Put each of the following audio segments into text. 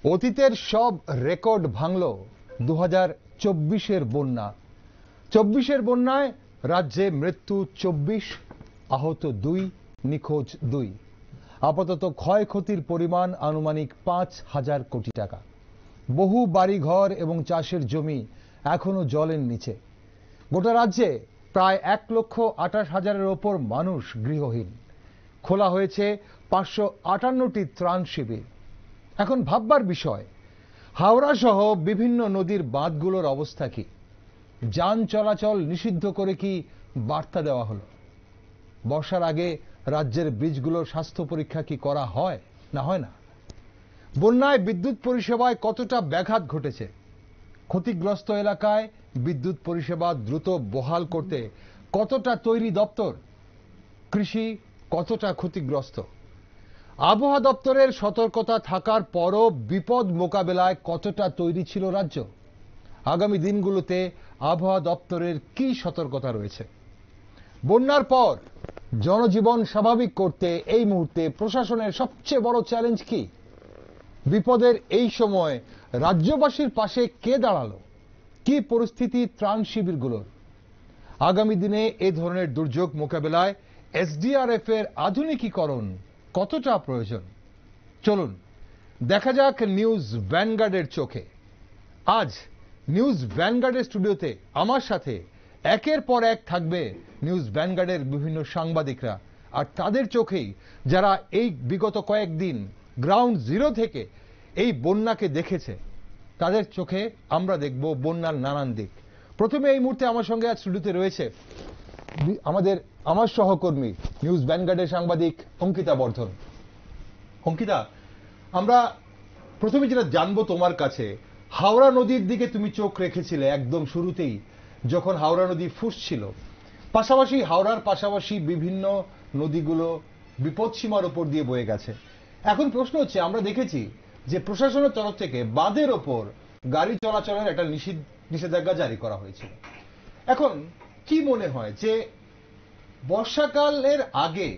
অতীতের সব রেকর্ড ভাঙল 2024-এর বন্যা। 24-এর বন্যায় রাজ্যে মৃত্যু 24, আহত 2, নিখোঁজ 2। আপাতত ক্ষয়ক্ষতির পরিমাণ আনুমানিক 5,000 কোটি টাকা। বহু বাড়িঘর এবং চাষের জমি এখনো জলের নিচে। গোটা রাজ্যে প্রায় 1,28,000-এর ওপর মানুষ গৃহহীন। খোলা হয়েছে 558টি ত্রাণ শিবির। এখন ভাববার বিষয়, হাওড়া সহ বিভিন্ন নদীর বাঁধগুলোর অবস্থা কি? যান চলাচল নিষিদ্ধ করে কি বার্তা দেওয়া হলো? বর্ষার আগে রাজ্যের ব্রিজগুলোর স্বাস্থ্য পরীক্ষা কি করা হয় না হয় না? বন্যায় বিদ্যুৎ পরিষেবায় কতটা ব্যাঘাত ঘটেছে? ক্ষতিগ্রস্ত এলাকায় বিদ্যুৎ পরিষেবা দ্রুত বহাল করতে কতটা তৈরি দপ্তর? কৃষি কতটা ক্ষতিগ্রস্ত? আবহাওয়া দপ্তরের সতর্কতা থাকার পরও বিপদ মোকাবেলায় কতটা তৈরি ছিল রাজ্য? আগামী দিনগুলোতে আবহাওয়া দপ্তরের কি সতর্কতা রয়েছে? বন্যার পর জনজীবন স্বাভাবিক করতে এই মুহূর্তে প্রশাসনের সবচেয়ে বড় চ্যালেঞ্জ কি? বিপদের এই সময় রাজ্যবাসীর পাশে কে দাঁড়ালো? কি পরিস্থিতি ত্রাণ শিবিরগুলোর? আগামী দিনে এ ধরনের দুর্যোগ মোকাবেলায় এসডিআরএফ এর আধুনিকীকরণ কতটা প্রয়োজন? চলুন দেখা যাক নিউজ ভ্যানগার্ডের চোখে। আজ নিউজ ভ্যানগার্ডের স্টুডিওতে আমার সাথে একের পর এক থাকবে নিউজ ভ্যানগার্ডের বিভিন্ন সাংবাদিকরা, আর তাদের চোখেই যারা এই বিগত কয়েকদিন গ্রাউন্ড জিরো থেকে এই বন্যাকে দেখেছে, তাদের চোখে আমরা দেখব বন্যার নানান দিক। প্রথমে এই মুহূর্তে আমার সঙ্গে আজ স্টুডিওতে রয়েছে আমার সহকর্মী নিউজ ভ্যানগার্ডের সাংবাদিক অঙ্কিতা বর্ধন। অঙ্কিতা, আমরা প্রথমে যেটা জানবো তোমার কাছে, হাওড়া নদীর দিকে তুমি চোখ রেখেছিলে একদম শুরুতেই যখন হাওড়া নদী ফুঁসছিল। পাশাপাশি হাওড়ার পাশাপাশি বিভিন্ন নদীগুলো বিপদসীমার উপর দিয়ে বয়ে গেছে। এখন প্রশ্ন হচ্ছে, আমরা দেখেছি যে প্রশাসনের তরফ থেকে বাঁধের ওপর গাড়ি চলাচলের একটা নিষেধাজ্ঞা জারি করা হয়েছিল। এখন কি মনে হয় যে বর্ষাকালের আগে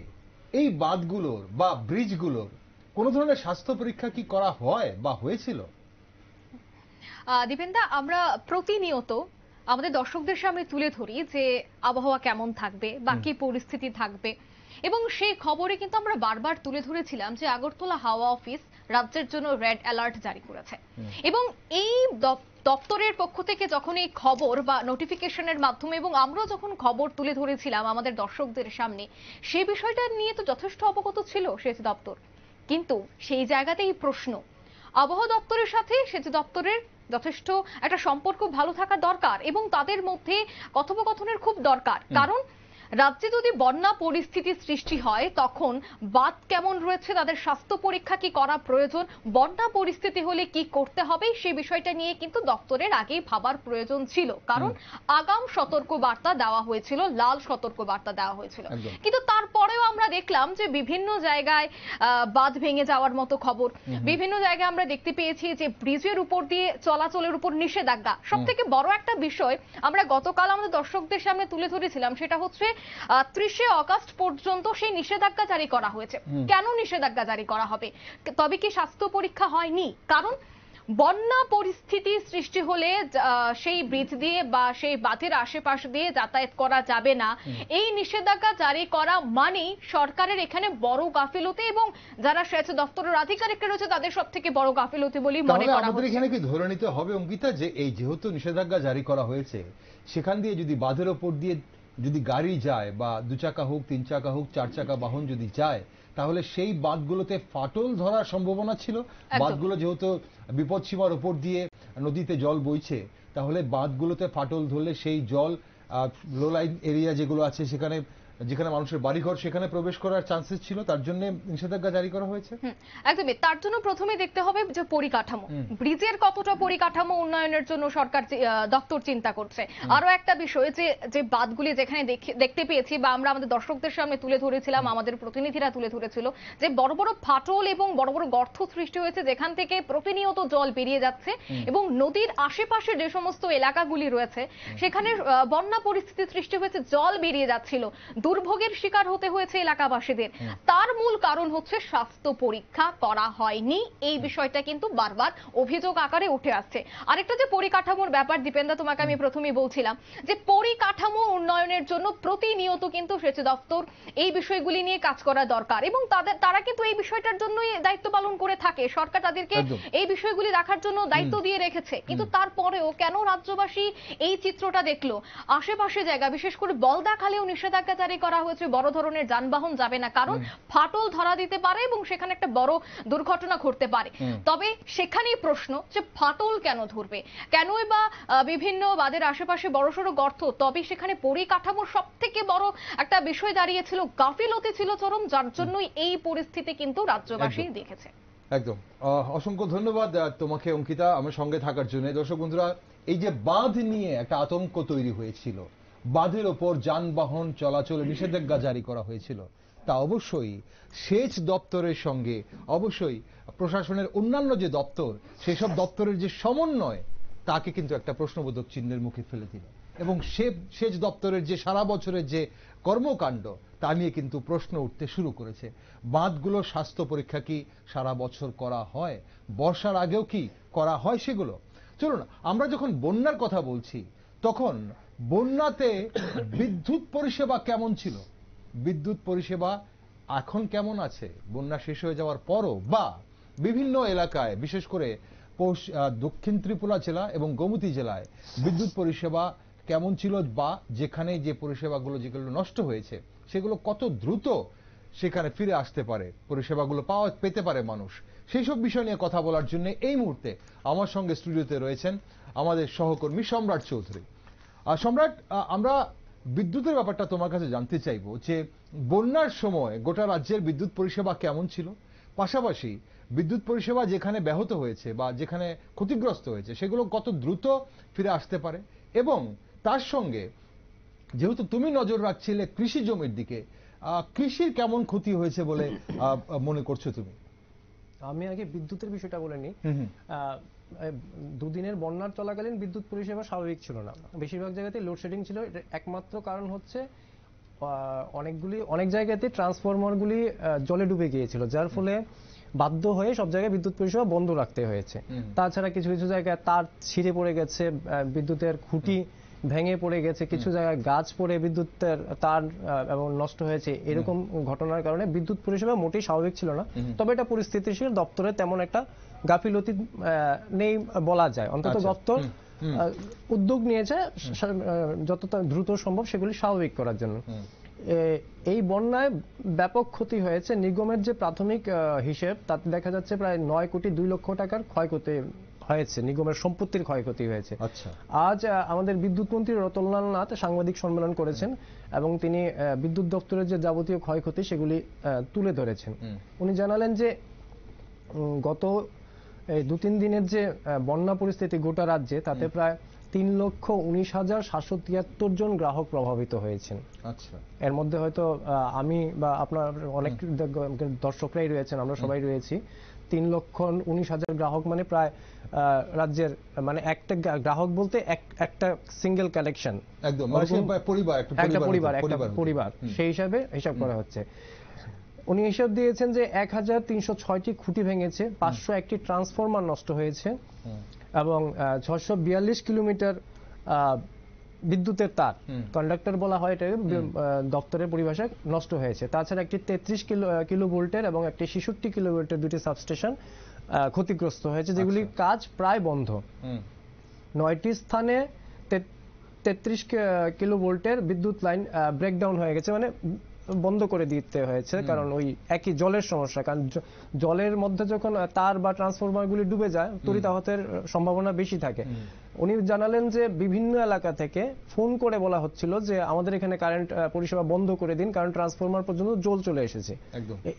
এই বাঁধগুলোর বা ব্রিজগুলোর কোন ধরনের স্বাস্থ্য পরীক্ষা কি করা হয় বা হয়েছিল? দীপেন্দা, আমরা প্রতিনিয়ত আমাদের দর্শকদের সামনে তুলে ধরি যে আবহাওয়া কেমন থাকবে বা কি পরিস্থিতি থাকবে, এবং সেই খবরে কিন্তু আমরা বারবার তুলে ধরেছিলাম যে আগরতলা হাওয়া অফিস রাজ্যের জন্য রেড অ্যালার্ট জারি করেছে। এবং এই দপ্তরের পক্ষ থেকে যখন এই খবর বা নোটিফিকেশনের মাধ্যমে এবং আমরা যখন খবর তুলে ধরেছিলাম আমাদের দর্শকদের সামনে, সেই বিষয়টা নিয়ে তো যথেষ্ট অবগত ছিল সেচ দপ্তর। কিন্তু সেই জায়গাতেই প্রশ্ন, আবহাওয়া দপ্তরের সাথে সেচ দপ্তরের যথেষ্ট একটা সম্পর্ক ভালো থাকা দরকার এবং তাদের মধ্যে কথোপকথনের খুব দরকার। কারণ রাজ্যে যদি বন্যা পরিস্থিতি সৃষ্টি হয় তখন বাঁধ কেমন রয়েছে, তাদের স্বাস্থ্য পরীক্ষা কি করা প্রয়োজন, বন্যা পরিস্থিতি হলে কি করতে হবে, সেই বিষয়টা নিয়ে কিন্তু দপ্তরের আগেই ভাবার প্রয়োজন ছিল। কারণ আগাম সতর্ক বার্তা দেওয়া হয়েছিল, লাল সতর্ক বার্তা দেওয়া হয়েছিল। কিন্তু তারপরেও আমরা দেখলাম যে বিভিন্ন জায়গায় বাঁধ ভেঙে যাওয়ার মতো খবর, বিভিন্ন জায়গায় আমরা দেখতে পেয়েছি যে ব্রিজের উপর দিয়ে চলাচলের উপর নিষেধাজ্ঞা। সব থেকে বড় একটা বিষয় আমরা গতকাল আমাদের দর্শকদের সামনে তুলে ধরেছিলাম, সেটা হচ্ছে 30শে আগস্ট পর্যন্ত সেই নিষেধাজ্ঞা জারি করা হয়েছে। কেন নিষেধাজ্ঞা জারি করা হবে? তবে কি স্বাস্থ্য পরীক্ষা হয়নি? কারণ বন্যা পরিস্থিতি সৃষ্টি হলে সেই ব্রিজ দিয়ে বা সেই বাঁধের আশেপাশ দিয়ে যাতায়াত করা যাবে না, এই নিষেধাজ্ঞা জারি করা মানেই সরকারের এখানে বড় গাফিলতি, এবং যারা সেচ দপ্তরের আধিকারিকরা রয়েছে তাদের সব থেকে বড় গাফিলতি বলেই মনে করা হচ্ছে। আমাদের এখানে কি ধরে নিতে হবে অঙ্কিতা যে এই যেহেতু নিষেধাজ্ঞা জারি করা হয়েছে, সেখান দিয়ে যদি বাঁধের ওপর দিয়ে যদি গাড়ি যায় বা 2 চাকা হোক, 3 চাকা হোক, 4 চাকা বাহন যদি যায়, তাহলে সেই বাঁধগুলোতে ফাটল ধরার সম্ভাবনা ছিল? বাঁধগুলো যেহেতু বিপদসীমার উপর দিয়ে নদীতে জল বইছে, তাহলে বাঁধগুলোতে ফাটল ধরলে সেই জল লো লাইন এরিয়া যেগুলো আছে যেখানে মানুষের বাড়িঘর সেখানে প্রবেশ করার চান্সেস ছিল, তার জন্য নিষেধাজ্ঞা জারি করা হয়েছে। একদমই। তার জন্য প্রথমে দেখতে হবে যে পরিকাঠামো, ব্রিজের কতটা পরিকাঠামো উন্নয়নের জন্য সরকার দপ্তর চিন্তা করছে। আরো একটা বিষয় যে বাঁধগুলি যেখানে দেখতে পেয়েছি বা আমরা আমাদের দর্শকদের সামনে তুলে ধরেছিলাম, আমাদের প্রতিনিধিরা তুলে ধরেছিল যে বড় বড় ফাটল এবং বড় বড় গর্ত সৃষ্টি হয়েছে, যেখান থেকে প্রতিনিয়ত জল বেরিয়ে যাচ্ছে এবং নদীর আশেপাশে যে সমস্ত এলাকাগুলি রয়েছে সেখানে বন্যা পরিস্থিতি সৃষ্টি হয়েছে, জল বেরিয়ে যাচ্ছিল। দুর্ভোগের শিকার হতে হয়েছে এলাকাবাসীদের, তার মূল কারণ হচ্ছে স্বাস্থ্য পরীক্ষা করা হয়নি। এই বিষয়টা কিন্তু বারবার অভিযোগ আকারে উঠে আসছে। আরেকটা যে পরিকাঠামোর ব্যাপার, দীপেন্দা, তোমাকে আমি প্রথমেই বলছিলাম যে পরিকাঠামো উন্নয়নের জন্য প্রতিনিয়ত কিন্তু সেচ দপ্তর এই বিষয়গুলি নিয়ে কাজ করা দরকার, এবং তারা কিন্তু এই বিষয়টার জন্যই দায়িত্ব পালন করে থাকে। সরকার তাদেরকে এই বিষয়গুলি দেখার জন্য দায়িত্ব দিয়ে রেখেছে, কিন্তু তারপরেও কেন রাজ্যবাসী এই চিত্রটা দেখলো? আশেপাশে জায়গা, বিশেষ করে বলদাখালেও নিষেধাজ্ঞা জারি করা হয়েছে, বড় ধরনের যানবাহন যাবে না, কারণ ফাটল ধরা দিতে পারে এবং সেখানে একটা বড় দুর্ঘটনা ঘটতে পারে। তবে সেখানেই প্রশ্ন যে ফাটল কেন ধরবে, কেনই বা বিভিন্ন বাঁধের আশেপাশে বড়সড় গর্ত, তবে সেখানে পরিকাঠামোর সব থেকে বড় একটা বিষয় দাঁড়িয়েছিল, গাফিলতি ছিল চরম, যার জন্যই এই পরিস্থিতি কিন্তু রাজ্যবাসী দেখেছে। একদম, অসংখ্য ধন্যবাদ তোমাকে অঙ্কিতা আমার সঙ্গে থাকার জন্য। দর্শক বন্ধুরা, এই যে বাঁধ নিয়ে একটা আতঙ্ক তৈরি হয়েছিল, বাঁধের ওপর যানবাহন চলাচলে নিষেধাজ্ঞা জারি করা হয়েছিল, তা অবশ্যই সেচ দপ্তরের সঙ্গে অবশ্যই প্রশাসনের অন্যান্য যে দপ্তর, সেই সব দপ্তরের যে সমন্বয়, তাকে কিন্তু একটা প্রশ্নবোধক চিহ্নের মুখে ফেলে দিল। এবং সেচ দপ্তরের যে সারা বছরের যে কর্মকাণ্ড, তা নিয়ে কিন্তু প্রশ্ন উঠতে শুরু করেছে। বাঁধগুলোর স্বাস্থ্য পরীক্ষা কি সারা বছর করা হয়? বর্ষার আগেও কি করা হয় সেগুলো? চলুন, আমরা যখন বন্যার কথা বলছি, তখন বন্যাতে বিদ্যুৎ পরিষেবা কেমন ছিল, বিদ্যুৎ পরিষেবা এখন কেমন আছে বন্যা শেষ হয়ে যাওয়ার পরও, বা বিভিন্ন এলাকায়, বিশেষ করে দক্ষিণ ত্রিপুরা জেলা এবং গোমতী জেলায় বিদ্যুৎ পরিষেবা কেমন ছিল, বা যেখানে যে পরিষেবাগুলো যেগুলো নষ্ট হয়েছে সেগুলো কত দ্রুত সেখানে ফিরে আসতে পারে, পরিষেবাগুলো পেতে পারে মানুষ, সেই সব বিষয় নিয়ে কথা বলার জন্য এই মুহূর্তে আমার সঙ্গে স্টুডিওতে রয়েছেন আমাদের সহকর্মী সম্রাট চৌধুরী। সম্রাট, আমরা বিদ্যুতের ব্যাপারটা তোমার কাছে জানতে চাইবো যে বন্যার সময় গোটা রাজ্যের বিদ্যুৎ পরিষেবা কেমন ছিল, পাশাপাশি বিদ্যুৎ পরিষেবা যেখানে ব্যাহত হয়েছে বা যেখানে ক্ষতিগ্রস্ত হয়েছে সেগুলো কত দ্রুত ফিরে আসতে পারে, এবং তার সঙ্গে যেহেতু তুমি নজর রাখছিলে কৃষি জমির দিকে, কৃষির কেমন ক্ষতি হয়েছে বলে মনে করছো তুমি? আমি আগে বিদ্যুতের বিষয়টা বলে নিই। দুদিনের বন্যার চলাকালীন বিদ্যুৎ পরিষেবা স্বাভাবিক ছিল না, বেশিরভাগ জায়গাতে লোডশেডিং ছিল। একমাত্র কারণ হচ্ছে অনেক জায়গাতে ট্রান্সফরমারগুলি জলে ডুবে গিয়েছিল, যার ফলে বাধ্য হয়ে সব জায়গায় বিদ্যুৎ পরিষেবা বন্ধ রাখতে হয়েছে। তাছাড়া কিছু কিছু জায়গায় তার ছিঁড়ে পড়ে গেছে, বিদ্যুতের খুঁটি ভেঙে পড়ে গেছে, কিছু জায়গায় গাছ পড়ে বিদ্যুতের তার এবং নষ্ট হয়েছে। এরকম ঘটনার কারণে বিদ্যুৎ পরিষেবা মোটেই স্বাভাবিক ছিল না। তবে এটা পরিস্থিতিশীল, দপ্তরে তেমন একটা গাফিলতি নেই বলা যায়। অন্তত দপ্তর উদ্যোগ নিয়েছে যতটা দ্রুত সম্ভব সেগুলি স্বাভাবিক করার জন্য। এই বন্যায় ব্যাপক ক্ষতি হয়েছে। নিগমের যে প্রাথমিক হিসেব, তাতে দেখা যাচ্ছে প্রায় 9 কোটি 2 লক্ষ টাকার ক্ষয়ক্ষতি হয়েছে, নিগমের সম্পত্তির ক্ষয়ক্ষতি হয়েছে। আজ আমাদের বিদ্যুৎ মন্ত্রী রতনলাল নাথ সাংবাদিক সম্মেলন করেছেন এবং তিনি বিদ্যুৎ দপ্তরের যে যাবতীয় ক্ষয়ক্ষতি সেগুলি তুলে ধরেছেন। উনি জানালেন যে গত 2-3 দিনের যে বন্যা পরিস্থিতি গোটা রাজ্যে, তাতে প্রায় 3,19,773 জন গ্রাহক প্রভাবিত হয়েছেন। এর মধ্যে হয়তো আমি বা আপনার অনেক দর্শকরাই রয়েছেন, আমরা সবাই রয়েছি। 3,19,000 গ্রাহক মানে প্রায় রাজ্যের, মানে একটা গ্রাহক বলতে একটা সিঙ্গেল কালেকশন, একদম পরিবার, সেই হিসাবে হিসাব করা হচ্ছে। উনি হিসাব দিয়েছেন যে 1,306টি খুঁটি ভেঙেছে, 501টি ট্রান্সফরমার নষ্ট হয়েছে এবং 642 কিলোমিটার বিদ্যুতের তার, কন্ডাক্টর বলা হয় এটা দপ্তরের পরিভাষায়, নষ্ট হয়েছে। তাছাড়া একটি 33 কিলো ভোল্টের এবং একটি 66 কিলো ভোল্টের দুটি সাবস্টেশন ক্ষতিগ্রস্ত হয়েছে, যেগুলির কাজ প্রায় বন্ধ। 9টি স্থানে 33 কিলো ভোল্টের বিদ্যুৎ লাইন ব্রেকডাউন হয়ে গেছে, মানে বন্ধ করে দিতে হয়েছে, কারণ ওই একই জলের সমস্যা। কারণ জলের মধ্যে যখন তার বা ট্রান্সফরমারগুলি ডুবে যায়, তড়িতাহতের সম্ভাবনা বেশি থাকে। উনি জানালেন যে বিভিন্ন এলাকা থেকে ফোন করে বলা হচ্ছিল যে আমাদের এখানে কারেন্ট পরিষেবা বন্ধ করে দিন, কারণ ট্রান্সফরমার পর্যন্ত জল চলে এসেছে।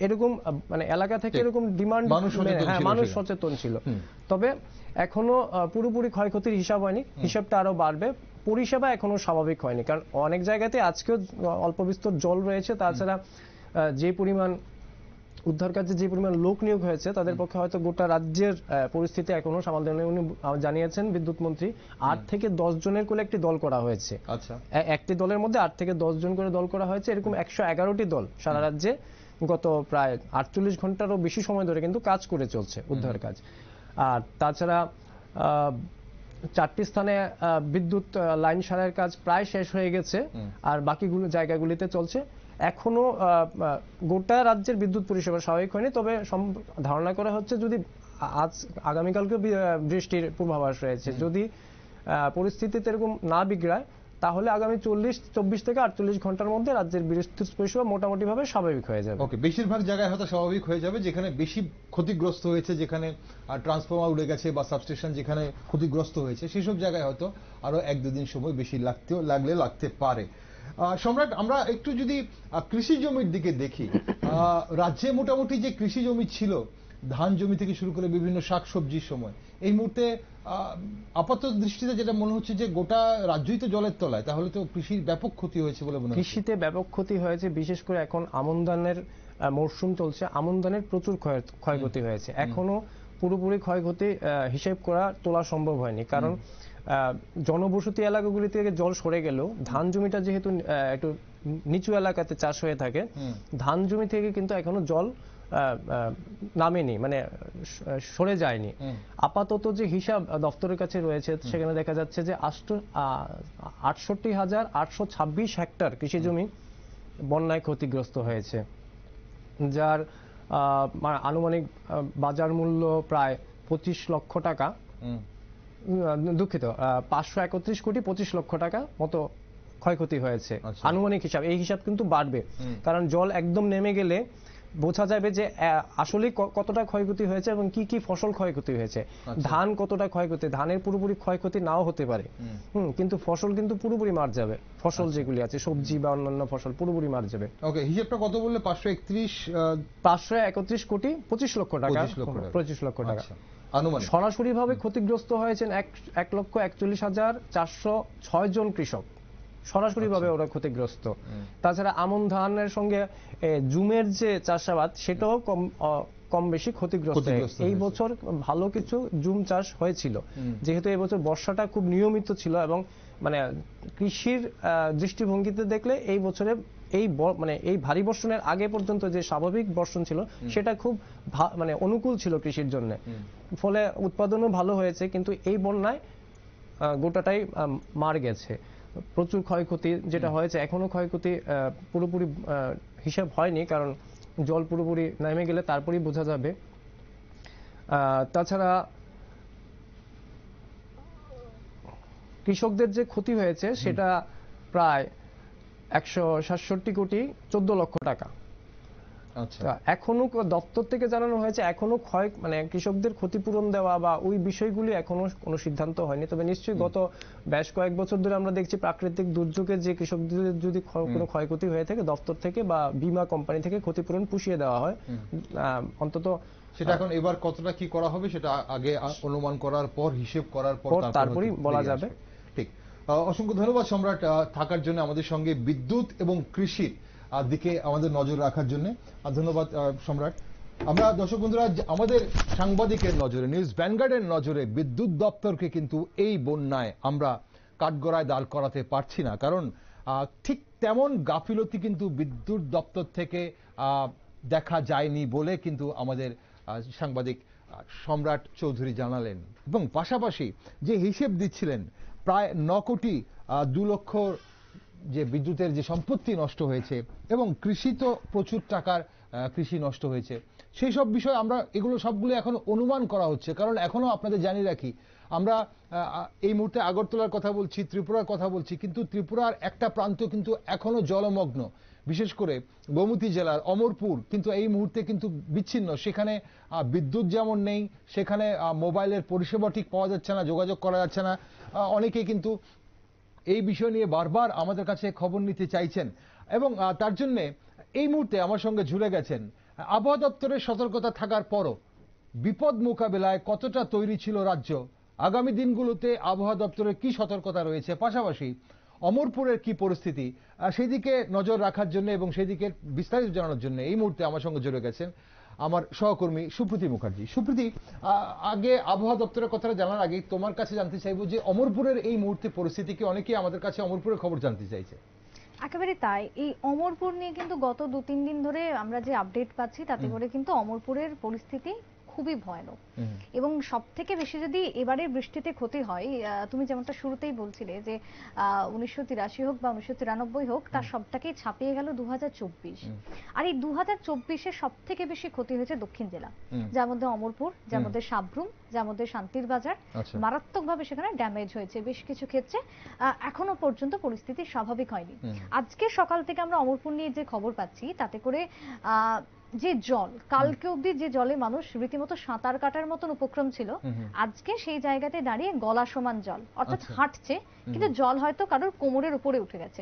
এরকম মানে এলাকা থেকে এরকম ডিমান্ড, মানুষ সচেতন ছিল। তবে এখনো পুরোপুরি ক্ষয়ক্ষতির হিসাব হয়নি, হিসাবটা আরো বাড়বে। পরিষেবা এখনো স্বাভাবিক হয়নি, কারণ অনেক জায়গাতে আজকেও অল্প বিস্তর জল রয়েছে। তাছাড়া যে পরিমাণ উদ্ধার কাজে যে পরিমাণ লোক নিয়োগ হয়েছে তাদের পক্ষে হয়তো গোটা রাজ্যের পরিস্থিতি এখনো সামাল দেওয়া উনি জানিয়েছেন বিদ্যুৎ মন্ত্রী 8 থেকে 10 জনের করে একটি দল করা হয়েছে। আচ্ছা, একটি দলের মধ্যে 8 থেকে 10 জন করে দল করা হয়েছে। এরকম 111টি দল সারা রাজ্যে গত প্রায় 48 ঘন্টারও বেশি সময় ধরে কিন্তু কাজ করে চলছে উদ্ধার কাজ। আর তাছাড়া 4টি স্থানে বিদ্যুৎ লাইন সারাইয়ের কাজ প্রায় শেষ হয়ে গেছে, আর বাকিগুলো জায়গাগুলিতে চলছে। এখনো গোটা রাজ্যের বিদ্যুৎ পরিষেবা স্বাভাবিক হয়নি, তবে ধারণা করা হচ্ছে যদি আগামীকালকে বৃষ্টির পূর্বাভাস রয়েছে, যদি পরিস্থিতিতে এরকম না বিগড়ায় তাহলে আগামী 24 থেকে 48 ঘন্টার মধ্যে রাজ্যের বিদ্যুৎ পরিষেবা মোটামুটি ভাবে স্বাভাবিক হয়ে যাবে। ওকে, বেশিরভাগ জায়গায় হয়তো স্বাভাবিক হয়ে যাবে। যেখানে বেশি ক্ষতিগ্রস্ত হয়েছে, যেখানে ট্রান্সফরমার উড়ে গেছে বা সাবস্টেশন যেখানে ক্ষতিগ্রস্ত হয়েছে, সেসব জায়গায় হয়তো আরো 1-2 দিন সময় বেশি লাগতে পারে। সম্রাট, আমরা একটু যদি কৃষি জমির দিকে দেখি, রাজ্যে মোটামুটি যে কৃষি জমি ছিল, ধান জমি থেকে শুরু করে বিভিন্ন শাকসবজির সময়, এই মুহূর্তে আপাত দৃষ্টিতে যেটা মনে হচ্ছে যে গোটা রাজ্যই তো জলের তলায়, তাহলে তো কৃষির ব্যাপক ক্ষতি হয়েছে বলে মনে হচ্ছে। কৃষিতে ব্যাপক ক্ষতি হয়েছে, বিশেষ করে এখন আমন ধানের মরশুম চলছে, আমন ধানের প্রচুর ক্ষয়ক্ষতি হয়েছে। এখনো পুরোপুরি ক্ষয়ক্ষতি হিসেব তোলা সম্ভব হয়নি, কারণ জনবসতি এলাকাগুলি থেকে জল সরে গেলেও ধান জমিটা যেহেতু একটু নিচু এলাকাতে চাষ হয়ে থাকে, ধান জমি থেকে কিন্তু এখনো জল নামেনি, মানে সরে যায়নি। আপাতত যে হিসাব দপ্তরের কাছে রয়েছে সেখানে দেখা যাচ্ছে যে 68,826 হেক্টর কৃষি জমি বন্যায় ক্ষতিগ্রস্ত হয়েছে, যার আনুমানিক বাজার মূল্য প্রায় 25 লক্ষ টাকা, দুঃখিত 531 কোটি 25 লক্ষ টাকা মতো ক্ষয়ক্ষতি হয়েছে আনুমানিক হিসাব। এই হিসাব কিন্তু বাড়বে, কারণ জল একদম নেমে গেলে বোঝা যাবে যে আসলে কতটা ক্ষয়ক্ষতি হয়েছে এবং কি কি ফসল ক্ষয়ক্ষতি হয়েছে। ধান কতটা ক্ষয়ক্ষতি, ধানের পুরোপুরি ক্ষয়ক্ষতি নাও হতে পারে, কিন্তু ফসল কিন্তু পুরোপুরি মার যাবে। ফসল যেগুলি আছে সবজি বা অন্যান্য ফসল পুরোপুরি মার যাবে। ওকে, হিসাবটা কত বললে? 531 কোটি 25 লক্ষ টাকা, 25 লক্ষ টাকা সরাসরি ভাবে ক্ষতিগ্রস্ত হয়েছেন 1,41,406 জন কৃষক, সরাসরি ভাবে ওরা ক্ষতিগ্রস্ত। তাছাড়া আমন ধানের সঙ্গে জুমের যে চাষাবাদ সেটাও কম বেশি ক্ষতিগ্রস্ত। এই বছর ভালো কিছু জুম চাষ হয়েছিল, যেহেতু এই বছর বর্ষাটা খুব নিয়মিত ছিল, এবং মানে কৃষির দৃষ্টিভঙ্গিতে দেখলে এই বছরে এই ভারী বর্ষণের আগে পর্যন্ত যে স্বাভাবিক বর্ষণ ছিল সেটা খুব মানে অনুকূল ছিল কৃষির জন্য, ফলে উৎপাদনও ভালো হয়েছে। কিন্তু এই বন্যায় গোটাটাই মার গেছে, প্রচুর ক্ষয়ক্ষতি যেটা হয়েছে। এখনো ক্ষয়ক্ষতি পুরোপুরি হিসাব হয়নি, কারণ জল পুরোপুরি নেমে গেলে তারপরেই বোঝা যাবে। তাছাড়া কৃষকদের যে ক্ষতি হয়েছে সেটা প্রায় 167 কোটি 14 লক্ষ টাকা। এখনো দপ্তর থেকে জানানো হয়েছে এখনো কৃষকদের ক্ষতিপূরণ দেওয়া বা ওই বিষয়গুলি এখনো কোনো সিদ্ধান্ত হয়নি। তবে নিশ্চয়ই গত বেশ কয়েক বছর ধরে আমরা দেখছি প্রাকৃতিক দুর্যোগে যে কৃষকদের যদি কোনো ক্ষয়ক্ষতি হয়ে থাকে দপ্তর থেকে বা বীমা কোম্পানি থেকে ক্ষতিপূরণ পুষিয়ে দেওয়া হয়। অন্তত সেটা এখন এবার কতটা কি করা হবে সেটা আগে অনুমান করার পর, হিসেব করার পর তারপরই বলা যাবে। ঠিক, অসংখ্য ধন্যবাদ সম্রাট থাকার জন্য, আমাদের সঙ্গে বিদ্যুৎ এবং কৃষির দিকে আমাদের নজর রাখার জন্য। ধন্যবাদ সম্রাট। আমরা দর্শক বন্ধুরা, আমাদের সাংবাদিকের নজরে, নিউজ ভ্যানগার্ডের নজরে বিদ্যুৎ দপ্তরকে কিন্তু এই বন্যায় আমরা কাঠগড়ায় দাঁড় করাতে পারছি না, কারণ ঠিক তেমন গাফিলতি কিন্তু বিদ্যুৎ দপ্তর থেকে দেখা যায়নি বলে কিন্তু আমাদের সাংবাদিক সম্রাট চৌধুরী জানালেন। এবং পাশাপাশি যে হিসেব দিচ্ছিলেন প্রায় 9 কোটি 2 লক্ষ যে বিদ্যুতের যে সম্পত্তি নষ্ট হয়েছে এবং কৃষি তো প্রচুর টাকার কৃষি নষ্ট হয়েছে, সেই সব বিষয় আমরা এগুলো সবগুলো এখন অনুমান করা হচ্ছে। কারণ এখনো আপনাদের জানিয়ে রাখি, আমরা এই মুহূর্তে আগরতলার কথা বলছি, ত্রিপুরার কথা বলছি, কিন্তু ত্রিপুরার একটা প্রান্ত কিন্তু এখনো জলমগ্ন, বিশেষ করে গোমতী জেলার অমরপুর কিন্তু এই মুহূর্তে কিন্তু বিচ্ছিন্ন। সেখানে বিদ্যুৎ যেমন নেই, সেখানে মোবাইলের পরিষেবা ঠিক পাওয়া যাচ্ছে না, যোগাযোগ করা যাচ্ছে না। অনেকে কিন্তু এই বিষয় নিয়ে বারবার আমাদের কাছে খবর নিতে চাইছেন, এবং তার জন্য এই মুহূর্তে আমার সঙ্গে জুড়ে গেছেন আবহাওয়া দপ্তরের সতর্কতা থাকার পরও বিপদ মোকাবেলায় কতটা তৈরি ছিল রাজ্য, আগামী দিনগুলোতে আবহাওয়া দপ্তরের কি সতর্কতা রয়েছে, পাশাপাশি অমরপুরের কি পরিস্থিতি সেই দিকে নজর রাখার জন্য এবং সেই দিকে বিস্তারিত জানানোর জন্য এই মুহূর্তে আমার সঙ্গে জড়িয়ে গেছেন আমার সহকর্মী সুপ্রীতি মুখার্জি। সুপ্রীতি, আগে আবহাওয়া দপ্তরের কথাটা জানার আগে তোমার কাছে জানতে চাইবো যে অমরপুরের এই মুহূর্তে পরিস্থিতি কি, অনেকেই আমাদের কাছে অমরপুরের খবর জানতে চাইছে। একেবারে তাই। এই অমরপুর নিয়ে কিন্তু গত 2-3 দিন ধরে আমরা যে আপডেট পাচ্ছি তাতে করে কিন্তু অমরপুরের পরিস্থিতি খুবই ভয়ানক। এবং সব থেকে বেশি যদি এবারে বৃষ্টিতে ক্ষতি হয়, তুমি যেমনটা শুরুতেই বলছিলে যে 1983 হোক বা 1993 হোক, তার সবটাকেই ছাপিয়ে গেল 2024। আর এই 2024-এ সব থেকে বেশি ক্ষতি হয়েছে দক্ষিণ জেলা, যার মধ্যে অমরপুর, যার মধ্যে সাব্রুম, যার মধ্যে শান্তির বাজার। মারাত্মকভাবে সেখানে ড্যামেজ হয়েছে বেশ কিছু ক্ষেত্রে। এখনো পর্যন্ত পরিস্থিতি স্বাভাবিক হয়নি। আজকে সকাল থেকে আমরা অমরপুর নিয়ে যে খবর পাচ্ছি তাতে করে যে জল, কালকে অবধি যে জলে মানুষ রীতিমতো সাঁতার কাটার মতন উপক্রম ছিল, আজকে সেই জায়গাতে দাঁড়িয়ে গলা সমান জল, অর্থাৎ হাঁটছে কিন্তু জল হয়তো কারোর কোমরের উপরে উঠে গেছে।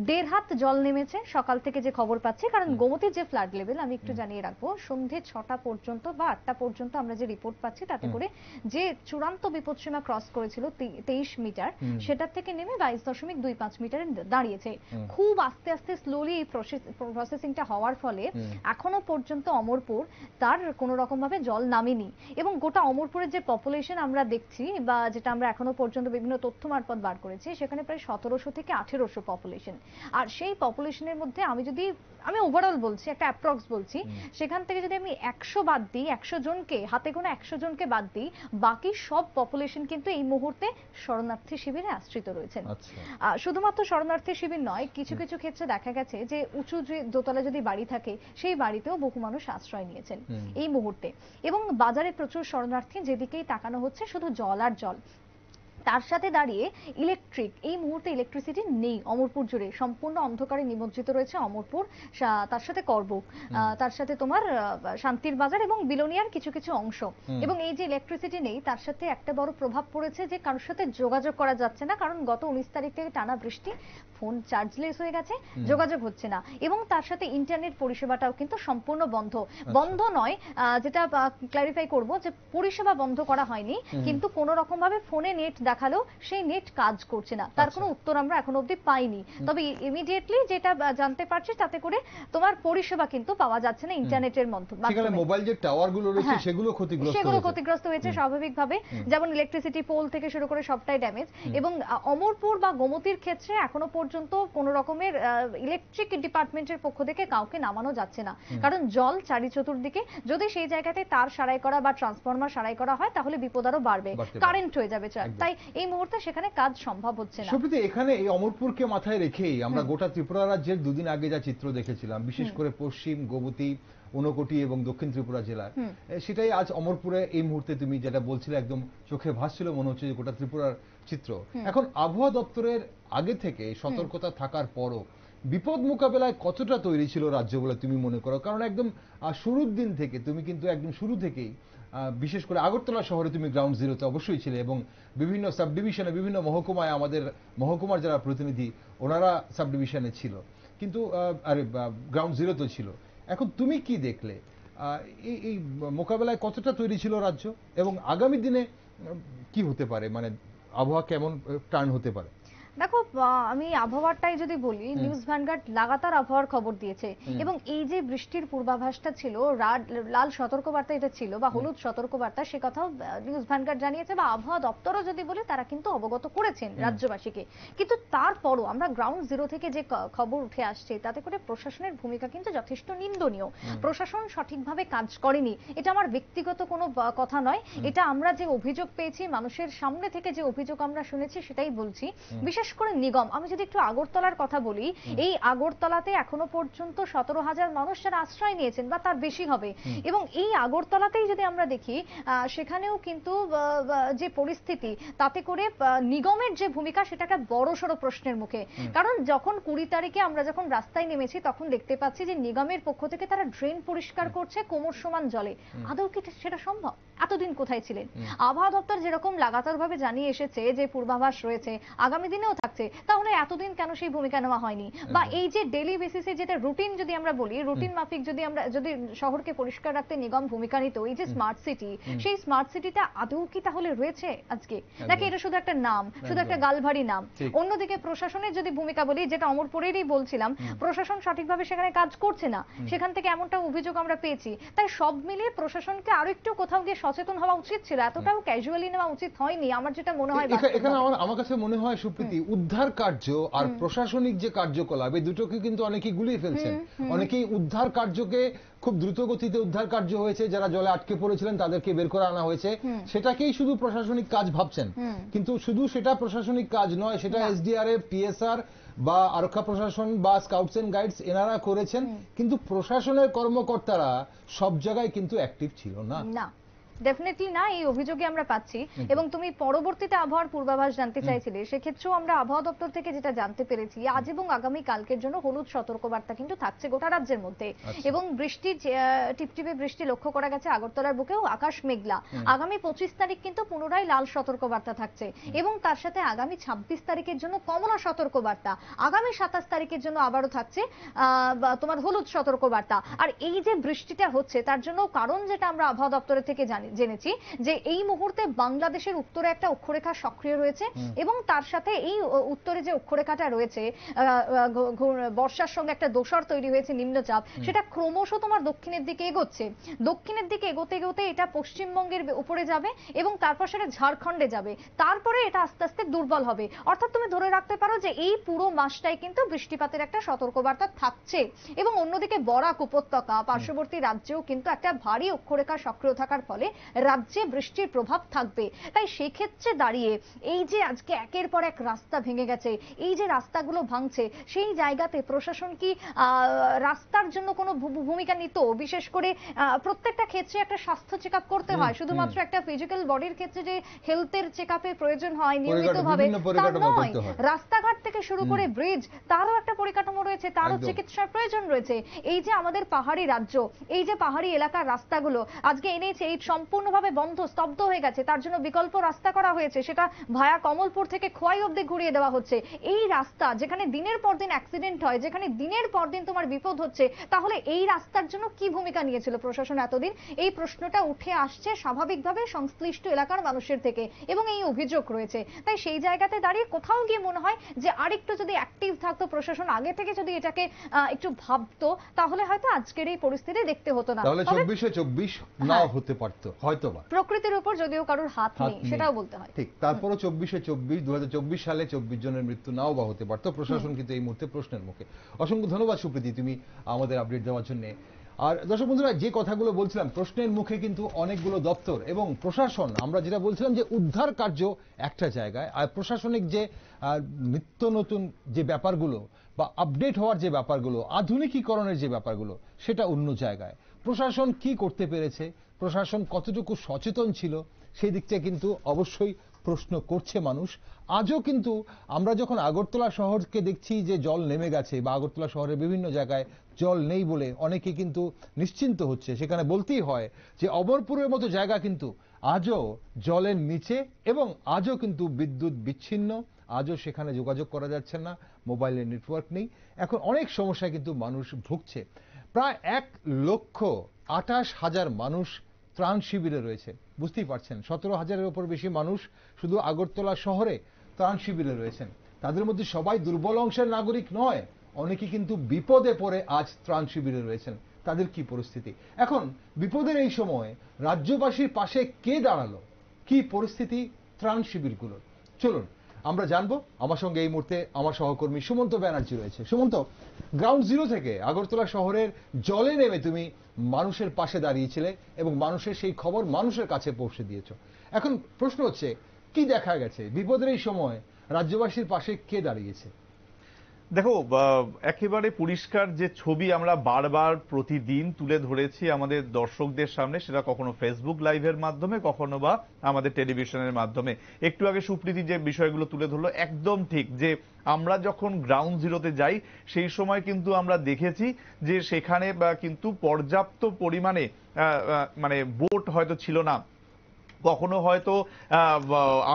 1.5 হাত জল নেমেছে সকাল থেকে যে খবর পাচ্ছি। কারণ গোমতীর যে ফ্লাড লেভেল, আমি একটু জানিয়ে রাখবো, সন্ধে 6টা পর্যন্ত বা 8টা পর্যন্ত আমরা যে রিপোর্ট পাচ্ছি তাতে করে যে চূড়ান্ত বিপদসীমা ক্রস করেছিল 23 মিটার, সেটার থেকে নেমে 22.25 মিটারে দাঁড়িয়েছে। খুব আস্তে আস্তে স্লোলি এই প্রসেসিংটা হওয়ার ফলে এখনো পর্যন্ত অমরপুর তার কোনো রকম ভাবে জল নামেনি। এবং গোটা অমরপুরের যে পপুলেশন আমরা দেখছি বা যেটা আমরা এখনো পর্যন্ত বিভিন্ন তথ্য মারফত বার করেছি, সেখানে প্রায় 1700 থেকে 1800 পপুলেশন। আর সেই পপুলেশনের মধ্যে আমি ওভারঅল বলছি, একটা অ্যাপ্রক্স বলছি, সেখান থেকে যদি আমি 100 বাদ দিই, 100 জনকে, হাতে গোনা 100 জনকে বাদ দিই, বাকি সব পপুলেশন কিন্তু এই মুহূর্তে শরণার্থী শিবিরে আশ্রিত রয়েছেন। শুধুমাত্র শরণার্থী শিবির নয়, কিছু কিছু ক্ষেত্রে দেখা গেছে যে উঁচু যে দোতলা যদি বাড়ি থাকে, সেই বাড়িতেও বহু মানুষ আশ্রয় নিয়েছেন এই মুহূর্তে। এবং বাজারে প্রচুর শরণার্থী, যেদিকেই তাকানো হচ্ছে শুধু জল আর জল। তার সাথে দাঁড়িয়ে ইলেকট্রিক, এই মুহূর্তে ইলেকট্রিসিটি নেই অমরপুর জুড়ে, সম্পূর্ণ অন্ধকারে নিমজ্জিত রয়েছে অমরপুর, তার সাথে করবুক, তার সাথে তোমার শান্তির বাজার এবং বিলোনিয়ার কিছু কিছু অংশ। এবং এই যে ইলেকট্রিসিটি নেই, তার সাথে একটা বড় প্রভাব পড়েছে যে কারোর সাথে যোগাযোগ করা যাচ্ছে না। কারণ গত 19 তারিখ থেকে টানা বৃষ্টি, ফোন চার্জলেস হয়ে গেছে, যোগাযোগ হচ্ছে না। এবং তার সাথে ইন্টারনেট পরিষেবাটাও কিন্তু সম্পূর্ণ বন্ধ। বন্ধ নয়, যেটা ক্ল্যারিফাই করব, যে পরিষেবা বন্ধ করা হয়নি, কিন্তু কোনো রকম ভাবে ফোনে নেট দেখালেও সেই নেট কাজ করছে না। তার কোনো উত্তর আমরা এখনো অবধি পাইনি। তবে ইমিডিয়েটলি যেটা জানতে পারছি তাতে করে তোমার পরিষেবা কিন্তু পাওয়া যাচ্ছে না ইন্টারনেটের মাধ্যমে। মোবাইল যে টাওয়ার গুলো রয়েছে সেগুলো ক্ষতিগ্রস্ত হয়েছে স্বাভাবিকভাবে, যেমন ইলেকট্রিসিটি পোল থেকে শুরু করে সবটাই ড্যামেজ। এবং অমরপুর বা গোমতীর ক্ষেত্রে এখনো পর্যন্ত কোনো রকমের ইলেকট্রিক ডিপার্টমেন্টের পক্ষ থেকে কাউকে নামানো যাচ্ছে না। কারণ জল চারি চতুর্দিকে, যদি সেই জায়গাতে তার সারাই করা বা ট্রান্সফরমার সারাই করা হয় তাহলে বিপদ আরো বাড়বে, কারেন্ট হয়ে যাবে। তাই এই মুহূর্তে সেখানে কাজ সম্ভব হচ্ছে না। সুপ্রীতি, এখানে এই অমরপুরকে মাথায় রেখেই আমরা গোটা ত্রিপুরা রাজ্যের দুদিন আগে যা চিত্র দেখেছিলাম, বিশেষ করে পশ্চিম গোমতী, ঊনকোটি এবং দক্ষিণ ত্রিপুরা জেলার, সেটাই আজ অমরপুরে এই মুহূর্তে তুমি যেটা বলছিলে একদম চোখে ভাসছিল, মনে হচ্ছে যে গোটা ত্রিপুরার চিত্র। এখন আবহাওয়া দপ্তরের আগে থেকে সতর্কতা থাকার পরও বিপদ মোকাবেলায় কতটা তৈরি ছিল রাজ্য বলে তুমি মনে করো? কারণ একদম শুরুর দিন থেকে তুমি কিন্তু একদম শুরু থেকেই, বিশেষ করে আগরতলা শহরে তুমি গ্রাউন্ড জিরোতে অবশ্যই ছিলে এবং বিভিন্ন সাব ডিভিশনে, বিভিন্ন মহকুমায় আমাদের মহকুমার যারা প্রতিনিধি ওনারা সাব ডিভিশনে ছিল, কিন্তু গ্রাউন্ড জিরোতে ছিল। এখন তুমি কি দেখলে, এই মোকাবেলায় কতটা তৈরি ছিল রাজ্য এবং আগামী দিনে কি হতে পারে, মানে আবহাওয়া কেমন টার্ন হতে পারে? দেখো, আমি আবহাওয়াটাই যদি বলি, নিউজ ভ্যানগার্ড লাগাতার আবহাওয়ার খবর দিয়েছে এবং এই যে বৃষ্টির পূর্বাভাসটা ছিল, লাল সতর্কবার্তা এটা ছিল বা হলুদ সতর্কবার্তা, সে কথাও নিউজ ভ্যানগার্ড জানিয়েছে বা আবহাওয়া দপ্তরও যদি বলি তারা কিন্তু অবগত করেছেন রাজ্যবাসীকে। কিন্তু তারপরও আমরা গ্রাউন্ড জিরো থেকে যে খবর উঠে আসছে তাতে করে প্রশাসনের ভূমিকা কিন্তু যথেষ্ট নিন্দনীয়। প্রশাসন সঠিকভাবে কাজ করেনি, এটা আমার ব্যক্তিগত কোনো কথা নয়, এটা আমরা যে অভিযোগ পেয়েছি, মানুষের সামনে থেকে যে অভিযোগ আমরা শুনেছি সেটাই বলছি। বিশেষ করে নিগম, আমি যদি একটু আগরতলার কথা বলি, এই আগরতলাতে এখনো পর্যন্ত 17,000 মানুষ যারা আশ্রয় নিয়েছেন বা তার বেশি হবে। এবং এই আগরতলাতেই যদি আমরা দেখি, সেখানেও কিন্তু যে পরিস্থিতি, তাতে করে নিগমের যে ভূমিকা সেটাকে বড়সড় প্রশ্নের মুখে। কারণ যখন 20 তারিখে আমরা যখন রাস্তায় নেমেছি তখন দেখতে পাচ্ছি যে নিগমের পক্ষ থেকে তারা ড্রেন পরিষ্কার করছে কোমর সমান জলে। আদৌ কি সেটা সম্ভব? এতদিন কোথায় ছিলেন? আবহাওয়া দপ্তর যেরকম লাগাতার ভাবে জানিয়ে এসেছে যে পূর্বাভাস রয়েছে, আগামী দিনেও থাকছে, তাহলে এতদিন কেন সেই ভূমিকা নেওয়া হয়নি? বা এই যে ডেইলি বেসিসে যেটা রুটিন, যদি আমরা বলি রুটিন মাফিক যদি শহরকে পরিষ্কার রাখতে নিগম ভূমিকা নিত, এই যে স্মার্ট সিটি, সেই স্মার্ট সিটিটা আদৌ কি তাহলে রয়েছে আজকে, নাকি এটা শুধু একটা নাম, শুধু একটা গালভারি নাম? অন্যদিকে প্রশাসনের যদি ভূমিকা বলি, যেটা অমরপুরেরই বলছিলাম, প্রশাসন সঠিকভাবে সেখানে কাজ করছে না, সেখান থেকে এমনটা অভিযোগ আমরা পেয়েছি। তাই সব মিলিয়ে প্রশাসনকে আরো একটু কোথাও গিয়ে সচেতন হওয়া উচিত ছিল, এতটাও ক্যাজুয়ালি নেওয়া উচিত হয়নি, আমার যেটা মনে হয়। এখানে আমার কাছে মনে হয় সুপ্রীতি, উদ্ধার কার্য আর প্রশাসনিক যে কার্যকলাপ, এই দুটোকে কিন্তু অনেকেই গুলিয়ে ফেলছেন। অনেকেই উদ্ধার কার্যকে খুব দ্রুত গতিতে উদ্ধার কার্য হয়েছে, যারা জলে আটকে পড়েছিলেন তাদেরকে বের করে আনা হয়েছে, সেটাকেই শুধু প্রশাসনিক কাজ ভাবছেন। কিন্তু শুধু সেটা প্রশাসনিক কাজ নয়, সেটা এসডিআরএফ, পিএসআর বা আরক্ষা প্রশাসন বা স্কাউটস এন্ড গাইডস এনারা করেছেন, কিন্তু প্রশাসনের কর্মকর্তারা সব জায়গায় কিন্তু অ্যাক্টিভ ছিল না। ডেফিনেটলি না, এই অভিযোগে আমরা পাচ্ছি। এবং তুমি পরবর্তীতে আবহাওয়ার পূর্বাভাস জানতে চাইছিলে, সেক্ষেত্রেও আমরা আবহাওয়া দপ্তর থেকে যেটা জানতে পেরেছি, আজ এবং আগামী কালকের জন্য হলুদ সতর্কবার্তা কিন্তু থাকছে গোটা রাজ্যের মধ্যে। এবং বৃষ্টি, টিপটিপে বৃষ্টি লক্ষ্য করা গেছে আগরতলার বুকেও, আকাশ মেঘলা। আগামী 25 তারিখ কিন্তু পুনরায় লাল সতর্কবার্তা থাকছে, এবং তার সাথে আগামী 26 তারিখের জন্য কমলা সতর্কবার্তা, আগামী 27 তারিখের জন্য আবারও থাকছে তোমার হলুদ সতর্কবার্তা। আর এই যে বৃষ্টিটা হচ্ছে, তার জন্য কারণ যেটা আমরা আবহাওয়া দপ্তরের থেকে জেনেছি, যে এই মুহূর্তে বাংলাদেশের উত্তরে একটা অক্ষরেখা সক্রিয় রয়েছে, এবং তার সাথে এই উত্তরে যে অক্ষরেখাটা রয়েছে, বর্ষার সঙ্গে একটা দোসর তৈরি হয়েছে নিম্নচাপ, সেটা ক্রমশ তোমার দক্ষিণের দিকে এগোচ্ছে। দক্ষিণের দিকে এগোতে এগোতে এটা পশ্চিমবঙ্গের উপরে যাবে, এবং তারপর সেটা ঝাড়খণ্ডে যাবে, তারপরে এটা আস্তে আস্তে দুর্বল হবে। অর্থাৎ তুমি ধরে রাখতে পারো যে এই পুরো মাসটাই কিন্তু বৃষ্টিপাতের একটা সতর্কবার্তা থাকছে। এবং অন্যদিকে বরাক উপত্যকা পার্শ্ববর্তী রাজ্যেও কিন্তু একটা ভারী অক্ষরেখা সক্রিয় থাকার ফলে রাজ্যে বৃষ্টির প্রভাব থাকবে। তাই সেক্ষেত্রে দাঁড়িয়ে এই যে আজকে একের পর এক রাস্তা ভেঙে গেছে, এই যে রাস্তাগুলো ভাঙছে, সেই জায়গাতে প্রশাসন কি রাস্তার জন্য কোনো ভূমিকা নিত? বিশেষ করে প্রত্যেকটা ক্ষেত্রে একটা স্বাস্থ্য চেক আপ করতে হয়, শুধুমাত্র একটা ফিজিক্যাল বডির ক্ষেত্রে যে হেলথের চেক আপের প্রয়োজন হয় নিয়মিতভাবে, তা নয়। রাস্তাঘাট থেকে শুরু করে ব্রিজ, তারও একটা পরিকাঠামো রয়েছে, তারও চিকিৎসার প্রয়োজন রয়েছে। এই যে আমাদের পাহাড়ি রাজ্য, এই যে পাহাড়ি এলাকার রাস্তাগুলো আজকে এনেছে, এই সম্পূর্ণভাবে বন্ধ, স্তব্ধ হয়ে গেছে, তার জন্য বিকল্প রাস্তা করা হয়েছে, সেটা ভায়া কমলপুর থেকে খোয়াই অবধি ঘুরিয়ে দেওয়া হচ্ছে। এই রাস্তা যেখানে দিনের পর দিন অ্যাক্সিডেন্ট হয়, যেখানে দিনের পর দিন তোমার বিপদ হচ্ছে, তাহলে এই রাস্তার জন্য কি ভূমিকা নিয়েছিল প্রশাসন এতদিন? এই প্রশ্নটা উঠে আসছে স্বাভাবিকভাবে সংশ্লিষ্ট এলাকার মানুষের থেকে, এবং এই অভিযোগ রয়েছে। তাই সেই জায়গাতে দাঁড়িয়ে কোথাও গিয়ে মনে হয় যে আরেকটু যদি অ্যাক্টিভ থাকতো প্রশাসন, আগে থেকে যদি এটাকে একটু ভাবতো, তাহলে হয়তো আজকের এই পরিস্থিতি দেখতে হতো না। তাহলে 24-24 নাও হতে পারতো হয়তোবা। প্রকৃতির উপর যদিও কারোর হাত নেই, সেটাও বলতে হয়। ঠিক, তারপরও 24-24 2024 সালে 24 জনের মৃত্যু নাও বা হতে পারতো। প্রশাসন কিন্তু এই মুহূর্তে প্রশ্নের মুখে। অসংখ্য ধন্যবাদ সুপ্রীতি, তুমি আমাদের আপডেট দেওয়ার জন্য। আর দর্শক বন্ধুরা, যে কথাগুলো বলছিলাম, প্রশ্নের মুখে কিন্তু অনেকগুলো দপ্তর এবং প্রশাসন। আমরা যেটা বলছিলাম যে উদ্ধার কার্য একটা জায়গায়, আর প্রশাসনিক যে নিত্য নতুন যে ব্যাপারগুলো বা আপডেট হওয়ার যে ব্যাপারগুলো, আধুনিকীকরণের যে ব্যাপারগুলো, সেটা অন্য জায়গায়। প্রশাসন কি করতে পেরেছে, প্রশাসন কতটুকু সচেতন ছিল, সেই দিকটা কিন্তু অবশ্যই প্রশ্ন করছে মানুষ। আজও কিন্তু আমরা যখন আগরতলা শহরকে দেখছি যে জল নেমে গেছে, বা আগরতলা শহরের বিভিন্ন জায়গায় জল নেই বলে অনেকে কিন্তু নিশ্চিন্ত হচ্ছে, সেখানে বলতেই হয় যে অমরপুরের মতো জায়গা কিন্তু আজও জলের নিচে, এবং আজও কিন্তু বিদ্যুৎ বিচ্ছিন্ন, আজও সেখানে যোগাযোগ করা যাচ্ছে না, মোবাইলের নেটওয়ার্ক নেই। এখন অনেক সমস্যায় কিন্তু মানুষ ভুগছে। প্রায় 1,28,000 মানুষ ত্রাণ শিবিরে রয়েছে। বুঝতেই পারছেন, 17,000-এর উপর বেশি মানুষ শুধু আগরতলা শহরে ত্রাণ শিবিরে রয়েছেন। তাদের মধ্যে সবাই দুর্বল অংশের নাগরিক নয়, অনেকে কিন্তু বিপদে পড়ে আজ ত্রাণ শিবিরে রয়েছেন। তাদের কি পরিস্থিতি এখন? বিপদের এই সময় রাজ্যবাসীর পাশে কে দাঁড়ালো, কি পরিস্থিতি ত্রাণ শিবিরগুলোর, চলুন আমরা জানবো। আমার সঙ্গে এই মুহূর্তে আমার সহকর্মী সুমন্ত ব্যানার্জি রয়েছে। সুমন্ত, গ্রাউন্ড জিরো থেকে আগরতলা শহরের জলে নেমে তুমি মানুষের পাশে দাঁড়িয়েছিলে এবং মানুষের সেই খবর মানুষের কাছে পৌঁছে দিয়েছো। এখন প্রশ্ন হচ্ছে, কি দেখা গেছে বিপদের এই সময় রাজ্যবাসীর পাশে কে দাঁড়িয়েছে? দেখো, একেবারে পরিষ্কার যে ছবি আমরা বারবার প্রতিদিন তুলে ধরেছি আমাদের দর্শকদের সামনে, সেটা কখনো ফেসবুক লাইভের মাধ্যমে, কখনো বা আমাদের টেলিভিশনের মাধ্যমে। একটু আগে সুপ্রীতি যে বিষয়গুলো তুলে ধরলো, একদম ঠিক, যে আমরা যখন গ্রাউন্ড জিরোতে যাই সেই সময় কিন্তু আমরা দেখেছি যে সেখানে কিন্তু পর্যাপ্ত পরিমাণে মানে বোট হয়তো ছিল না, কখনো হয়তো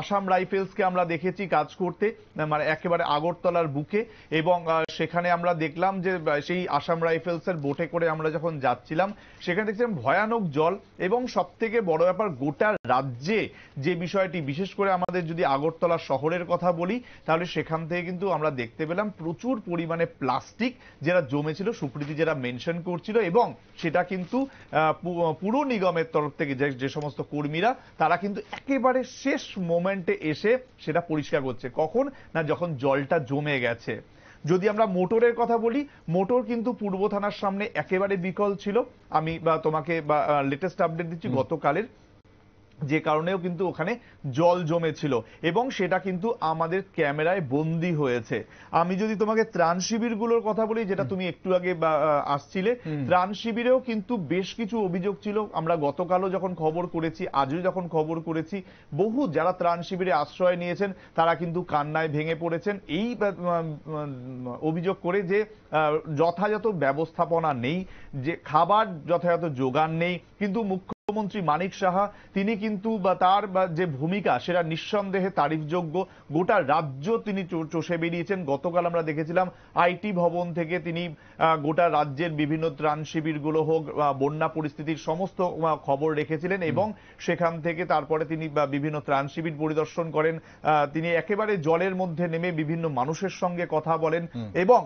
আসাম রাইফেলসকে আমরা দেখেছি কাজ করতে, মানে একেবারে আগরতলার বুকে, এবং সেখানে আমরা দেখলাম যে সেই আসাম রাইফেলসের বোটে করে আমরা যখন যাচ্ছিলাম সেখানে দেখছিলাম ভয়ানক জল, এবং সব থেকে বড় ব্যাপার গোটা রাজ্যে যে বিষয়টি, বিশেষ করে আমাদের যদি আগরতলা শহরের কথা বলি তাহলে সেখান থেকে কিন্তু আমরা দেখতে পেলাম প্রচুর পরিমাণে প্লাস্টিক যেটা জমেছিল, সুপ্রীতি যেটা মেনশন করছিল, এবং সেটা কিন্তু পুরো নিগমের তরফ থেকে যে সমস্ত কর্মীরা তারা কিন্তু একেবারে শেষ মোমেন্টে এসে সেটা পরিষ্কার করছে। কখন না, যখন জলটা জমে গেছে। যদি আমরা মোটরের কথা বলি, মোটর কিন্তু পূর্ব থানার সামনে একেবারে বিকল ছিল। আমি তোমাকে লেটেস্ট আপডেট দিচ্ছি গতকালের, যে কারণেও কিন্তু ওখানে জল জমেছিল এবং সেটা কিন্তু আমাদের ক্যামেরায় বন্দী হয়েছে। আমি যদি তোমাকে ত্রাণ শিবিরগুলোর কথা বলি, যেটা তুমি একটু আগে আসছিলে, ত্রাণ শিবিরেও কিন্তু বেশ কিছু অভিযোগ ছিল। আমরা গতকালও যখন খবর করেছি, আজও যখন খবর করেছি, বহু যারা ত্রাণ শিবিরে আশ্রয় নিয়েছেন তারা কিন্তু কান্নায় ভেঙে পড়েছেন এই অভিযোগ করে যে যথাযথ ব্যবস্থাপনা নেই, যে খাবার যথাযথ যোগান নেই। কিন্তু মুখ্যমন্ত্রী মানিক সাহা তিনি কিন্তু তার যে ভূমিকা সেটা নিঃসন্দেহে তারিফযোগ্য। গোটা রাজ্য তিনি চষে বেরিয়েছেন। গতকাল আমরা দেখেছিলাম আইটি ভবন থেকে তিনি গোটা রাজ্যের বিভিন্ন ত্রাণ শিবিরগুলো হোক, বন্যা পরিস্থিতির সমস্ত খবর রেখেছিলেন, এবং সেখান থেকে তারপরে তিনি বিভিন্ন ত্রাণ শিবির পরিদর্শন করেন। তিনি একেবারে জলের মধ্যে নেমে বিভিন্ন মানুষের সঙ্গে কথা বলেন। এবং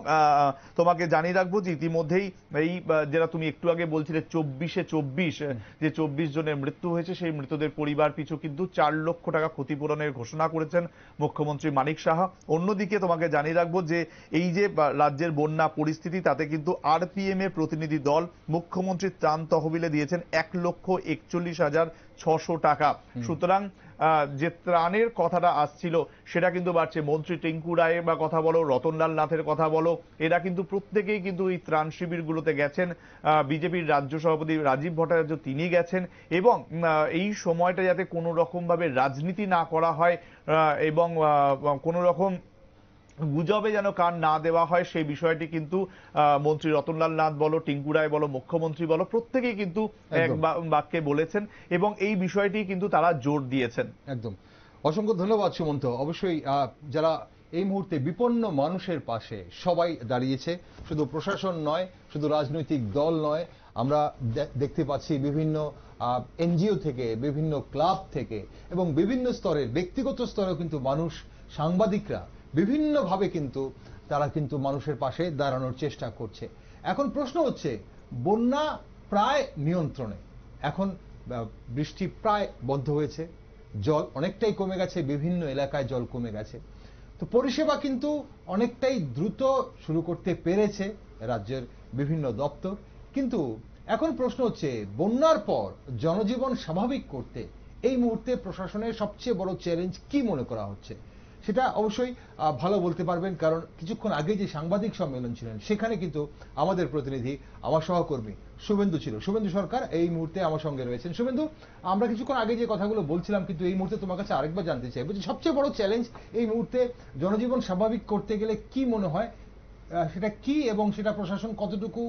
তোমাকে জানিয়ে রাখবো যে ইতিমধ্যেই এই যেটা তুমি একটু আগে বলছিলে 24 যে 24 জনের মৃত্যু হয়েছে, সেই মৃতদের পরিবার পিছু কিন্তু 4 লক্ষ টাকা ক্ষতিপূরণের ঘোষণা করেছেন মুখ্যমন্ত্রী মানিক সাহা। অন্যদিকে তোমাকে জানিয়ে রাখবো যে এই যে রাজ্যের বন্যা পরিস্থিতি, তাতে কিন্তু আরপিএম এর প্রতিনিধি দল মুখ্যমন্ত্রীর ত্রাণ তহবিলে দিয়েছেন 1,41,600 টাকা। সুতরাং যে ত্রাণের কথাটা আসছিল সেটা কিন্তু বাড়ছে। মন্ত্রী টিঙ্কু রায়ের কথা বলো, রতনলাল নাথের কথা বলো, এরা কিন্তু প্রত্যেকেই কিন্তু এই ত্রাণ শিবিরগুলোতে গেছেন। বিজেপির রাজ্য সভাপতি রাজীব ভট্টাচার্য তিনি গেছেন, এবং এই সময়টা যাতে কোনো রকম ভাবে রাজনীতি না করা হয় এবং কোনো রকম গুজবে যেন কান না দেওয়া হয়, সেই বিষয়টি কিন্তু মন্ত্রী রতনলাল নাথ বলো, টিঙ্কু রায় বলো, মুখ্যমন্ত্রী বলো, প্রত্যেকেই কিন্তু এক বাক্যে বলেছেন, এবং এই বিষয়টি কিন্তু তারা জোর দিয়েছেন। একদম, অসংখ্য ধন্যবাদ সুমন্ত। অবশ্যই যারা এই মুহূর্তে বিপন্ন মানুষের পাশে সবাই দাঁড়িয়েছে, শুধু প্রশাসন নয়, শুধু রাজনৈতিক দল নয়, আমরা দেখতে পাচ্ছি বিভিন্ন এনজিও থেকে, বিভিন্ন ক্লাব থেকে, এবং বিভিন্ন স্তরের ব্যক্তিগত স্তরেও কিন্তু মানুষ, সাংবাদিকরা বিভিন্নভাবে কিন্তু তারা কিন্তু মানুষের পাশে দাঁড়ানোর চেষ্টা করছে। এখন প্রশ্ন হচ্ছে, বন্যা প্রায় নিয়ন্ত্রণে, এখন বৃষ্টি প্রায় বন্ধ হয়েছে, জল অনেকটাই কমে গেছে, বিভিন্ন এলাকায় জল কমে গেছে, তো পরিষেবা কিন্তু অনেকটাই দ্রুত শুরু করতে পেরেছে রাজ্যের বিভিন্ন দপ্তর। কিন্তু এখন প্রশ্ন হচ্ছে, বন্যার পর জনজীবন স্বাভাবিক করতে এই মুহূর্তে প্রশাসনের সবচেয়ে বড় চ্যালেঞ্জ কি মনে করা হচ্ছে, সেটা অবশ্যই ভালো বলতে পারবেন, কারণ কিছুক্ষণ আগে যে সাংবাদিক সম্মেলন ছিলেন সেখানে কিন্তু আমাদের প্রতিনিধি, আমার সহকর্মী শুভেন্দু ছিল, শুভেন্দু সরকার এই মুহূর্তে আমার সঙ্গে রয়েছেন। শুভেন্দু, আমরা কিছুক্ষণ আগে যে কথাগুলো বলছিলাম, কিন্তু এই মুহূর্তে তোমার কাছে আরেকবার জানতে চাইবো যে সবচেয়ে বড় চ্যালেঞ্জ এই মুহূর্তে জনজীবন স্বাভাবিক করতে গেলে কি মনে হয়, সেটা কি, এবং সেটা প্রশাসন কতটুকু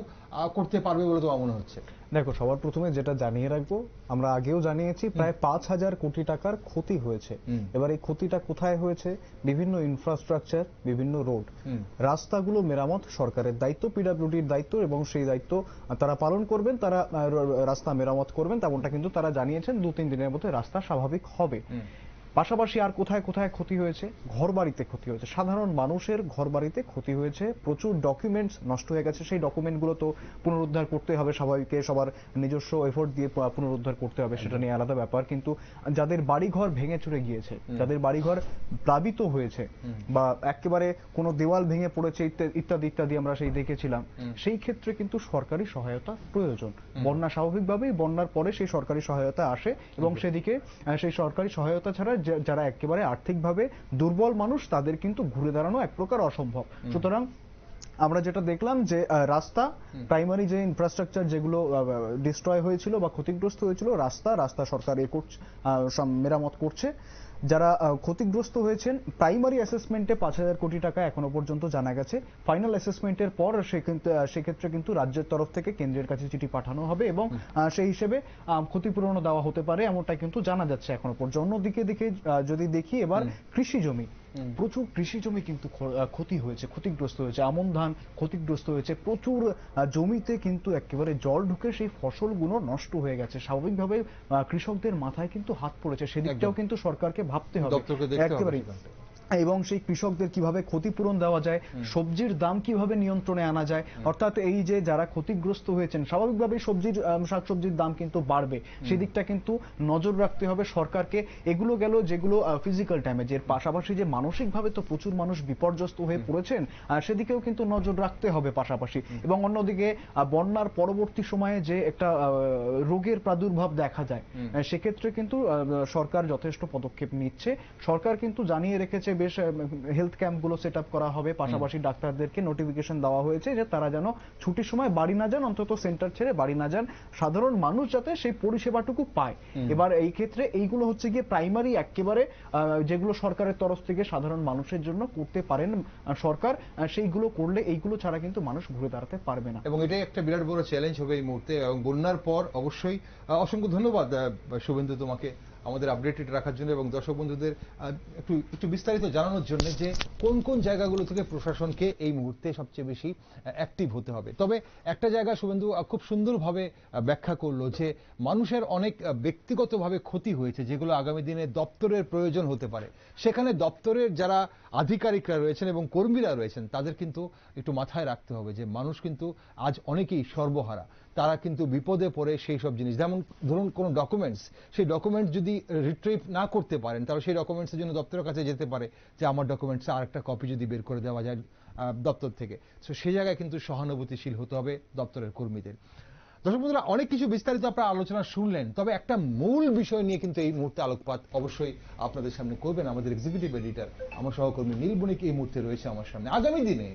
করতে পারবে বলে তোমার মনে হচ্ছে? দেখো, সবার প্রথমে যেটা জানিয়ে রাখবো, আমরা আগেও জানিয়েছি প্রায় 5,000 কোটি টাকার ক্ষতি হয়েছে। এবার এই ক্ষতিটা কোথায় হয়েছে? বিভিন্ন ইনফ্রাস্ট্রাকচার, বিভিন্ন রোড, রাস্তাগুলো মেরামত সরকারের দায়িত্ব, পিডব্লিউডির দায়িত্ব, এবং সেই দায়িত্ব তারা পালন করবেন, তারা রাস্তা মেরামত করবেন, তেমনটা কিন্তু তারা জানিয়েছেন। 2-3 দিনের মধ্যে রাস্তা স্বাভাবিক হবে। পাশাপাশি আর কোথায় কোথায় ক্ষতি হয়েছে? ঘরবাড়িতে ক্ষতি হয়েছে, সাধারণ মানুষের ঘরবাড়িতে ক্ষতি হয়েছে, প্রচুর ডকুমেন্টস নষ্ট হয়ে গেছে। সেই ডকুমেন্টগুলো তো পুনরুদ্ধার করতে হবে, সবাইকে সবার নিজস্ব এফোর্ট দিয়ে পুনরুদ্ধার করতে হবে, সেটা নিয়ে আলাদা ব্যাপার। কিন্তু যাদের বাড়িঘর ভেঙে চুরে গিয়েছে, যাদের বাড়িঘর প্লাবিত হয়েছে, বা একেবারে কোনো দেওয়াল ভেঙে পড়েছে ইত্যাদি ইত্যাদি আমরা সেই দেখেছিলাম, সেই ক্ষেত্রে কিন্তু সরকারি সহায়তা প্রয়োজন। বন্যা স্বাভাবিকভাবেই বন্যার পরে সেই সরকারি সহায়তা আসে, এবং সেদিকে সেই সরকারি সহায়তা ছাড়া যারা একেবারে আর্থিকভাবে দুর্বল মানুষ, তাদের কিন্তু ঘুরে দাঁড়ানো এক প্রকার অসম্ভব। সুতরাং আমরা যেটা দেখলাম যে রাস্তা, প্রাইমারি যে ইনফ্রাস্ট্রাকচার যেগুলো ডিস্ট্রয় হয়েছিল বা ক্ষতিগ্রস্ত হয়েছিল, রাস্তা সরকার মেরামত করছে। যারা ক্ষতিগ্রস্ত হয়েছেন প্রাইমারি অ্যাসেসমেন্টে 5,000 কোটি টাকা এখনো পর্যন্ত জানা গেছে। ফাইনাল অ্যাসেসমেন্টের পর সেক্ষেত্রে কিন্তু রাজ্যের তরফ থেকে কেন্দ্রের কাছে চিঠি পাঠানো হবে এবং সেই হিসেবে ক্ষতিপূরণও দেওয়া হতে পারে, এমনটাই কিন্তু জানা যাচ্ছে এখনো পর্যন্ত। অন্যদিকে যদি দেখি এবার কৃষি জমি, প্রচুর কৃষি জমি কিন্তু ক্ষতি হয়েছে, ক্ষতিগ্রস্ত হয়েছে। আমন ধান ক্ষতিগ্রস্ত হয়েছে, প্রচুর জমিতে কিন্তু একেবারে জল ঢুকে সেই ফসলগুলো নষ্ট হয়ে গেছে। স্বাভাবিকভাবে কৃষকদের মাথায় কিন্তু হাত পড়েছে, সেদিকটাও কিন্তু সরকারকে ভাবতে হবে একেবারে। এবং সেই কৃষকদের কিভাবে ক্ষতিপূরণ দেওয়া যায়, সবজির দাম কিভাবে নিয়ন্ত্রণে আনা যায়, অর্থাৎ এই যে যারা ক্ষতিগ্রস্ত হয়েছেন স্বাভাবিকভাবে শাকসবজির দাম কিন্তু বাড়বে, সেদিকটা কিন্তু নজর রাখতে হবে সরকারকে। এগুলো গেল যেগুলো ফিজিক্যাল ড্যামেজ, এর পাশাপাশি যে মানসিকভাবে তো প্রচুর মানুষ বিপর্যস্ত হয়ে পড়েছেন, সেদিকেও কিন্তু নজর রাখতে হবে পাশাপাশি। এবং অন্যদিকে বন্যার পরবর্তী সময়ে যে একটা রোগের প্রাদুর্ভাব দেখা যায়, সেক্ষেত্রে কিন্তু সরকার যথেষ্ট পদক্ষেপ নিচ্ছে। সরকার কিন্তু জানিয়ে রেখেছে বেশ হেলথ ক্যাম্পগুলো সেট আপ করা হবে, পাশাপাশি ডাক্তারদেরকে নোটিফিকেশন দেওয়া হয়েছে যে তারা যেন ছুটির সময় বাড়ি না যান, অন্তত সেন্টার ছেড়ে বাড়ি না যান, সাধারণ মানুষ যাতে সেই পরিষেবাটুকু পায়। এবার এই ক্ষেত্রে এইগুলো হচ্ছে গিয়ে প্রাইমারি একেবারে যেগুলো সরকারের তরফ থেকে সাধারণ মানুষের জন্য করতে পারেন সরকার, সেইগুলো করলে এইগুলো ছাড়া কিন্তু মানুষ ঘুরে দাঁড়াতে পারবে না। এবং এটাই একটা বিরাট বড় চ্যালেঞ্জ হবে এই মুহূর্তে। এবং বন্যার পর অবশ্যই অসংখ্য ধন্যবাদ শুভেন্দু তোমাকে আমাদের আপডেটেড রাখার জন্য এবং দর্শক বন্ধুদের একটু বিস্তারিত জানানোর জন্য যে কোন কোন জায়গাগুলো থেকে প্রশাসনকে এই মুহূর্তে সবচেয়ে বেশি অ্যাক্টিভ হতে হবে। তবে একটা জায়গা শুভেন্দু খুব সুন্দরভাবে ব্যাখ্যা করলো যে মানুষের অনেক ব্যক্তিগতভাবে ক্ষতি হয়েছে, যেগুলো আগামী দিনে দপ্তরের প্রয়োজন হতে পারে। সেখানে দপ্তরের যারা আধিকারিকরা রয়েছেন এবং কর্মীরা রয়েছেন তাদের কিন্তু একটু মাথায় রাখতে হবে যে মানুষ কিন্তু আজ অনেকেই সর্বহারা, তারা কিন্তু বিপদে পড়ে সেই সব জিনিস, যেমন ধরুন কোনো ডকুমেন্টস, সেই ডকুমেন্টস যদি রিট্রিভ না করতে পারেন তাহলে সেই ডকুমেন্টসের জন্য দপ্তরের কাছে যেতে পারে যে আমার ডকুমেন্টস আরেকটা কপি যদি বের করে দেওয়া যায় দপ্তর থেকে। সো সেই জায়গায় কিন্তু সহানুভূতিশীল হতে হবে দপ্তরের কর্মীদের। দর্শক বন্ধুরা, অনেক কিছু বিস্তারিত আপনারা আলোচনা শুনলেন, তবে একটা মূল বিষয় নিয়ে কিন্তু এই মুহূর্তে আলোকপাত অবশ্যই আপনাদের সামনে করবেন আমাদের এক্সিকিউটিভ এডিটর, আমার সহকর্মী নীল বণিক এই মুহূর্তে রয়েছে আমার সামনে। আগামী দিনে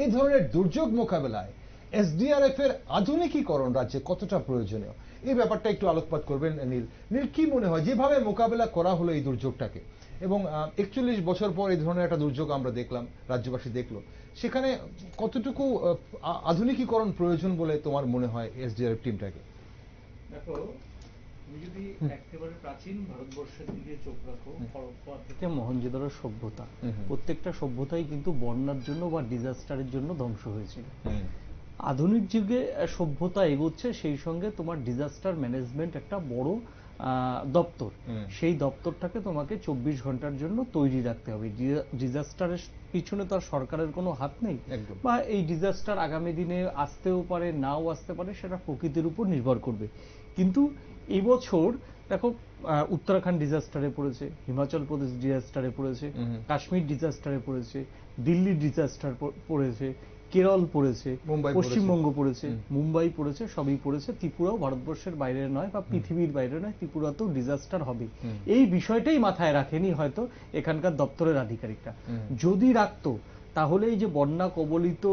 এই ধরনের দুর্যোগ মোকাবেলায় এসডিআরএফ এর আধুনিকীকরণ রাজ্যে কতটা প্রয়োজনীয়, এই ব্যাপারটা একটু আলোকপাত করবেন নীল। নীল, কি মনে হয় যেভাবে মোকাবেলা করা হলো এই দুর্যোগটাকে, এবং 41 বছর পর এই ধরনের একটা দুর্যোগ আমরা দেখলাম, রাজ্যবাসী দেখলো, সেখানে কতটুকু আধুনিকীকরণ প্রয়োজন বলে তোমার মনে হয় এসডিআরএফ টিমটাকে? দেখো, তুমি যদি একেবারে প্রাচীন ভারতবর্ষের দিকে চোখ রাখো, হরপ্পা থেকে মহেঞ্জোদারো সভ্যতা, প্রত্যেকটা সভ্যতাই কিন্তু বন্যার জন্য বা ডিজাস্টারের জন্য ধ্বংস হয়েছিল। আধুনিক যুগে সভ্যতা এগোচ্ছে, সেই সঙ্গে তোমার ডিজাস্টার ম্যানেজমেন্ট একটা বড় দপ্তর, সেই দপ্তরটাকে তোমাকে 24 ঘন্টার জন্য তৈরি রাখতে হবে। ডিজাস্টারের পিছনে তো আর সরকারের কোনো হাত নেই, বা এই ডিজাস্টার আগামী দিনে আসতেও পারে নাও আসতে পারে, সেটা প্রকৃতির উপর নির্ভর করবে। কিন্তু এবছর দেখো, উত্তরাখণ্ড ডিজাস্টারে পড়েছে, হিমাচল প্রদেশ ডিজাস্টারে পড়েছে, কাশ্মীর ডিজাস্টারে পড়েছে, দিল্লি ডিজাস্টার পড়েছে, কেরল পড়েছে, পশ্চিমবঙ্গ পড়েছে, মুম্বাই পড়েছে, সবই পড়েছে। ত্রিপুরাও ভারতবর্ষের বাইরে নয় বা পৃথিবীর বাইরে নয়, ত্রিপুরাতেও ডিজাস্টার হবে। এই বিষয়টাই মাথায় রাখেনি হয়তো এখানকার দপ্তরের আধিকারিকরা। যদি রাখতো তাহলে এই যে বন্যা কবলিত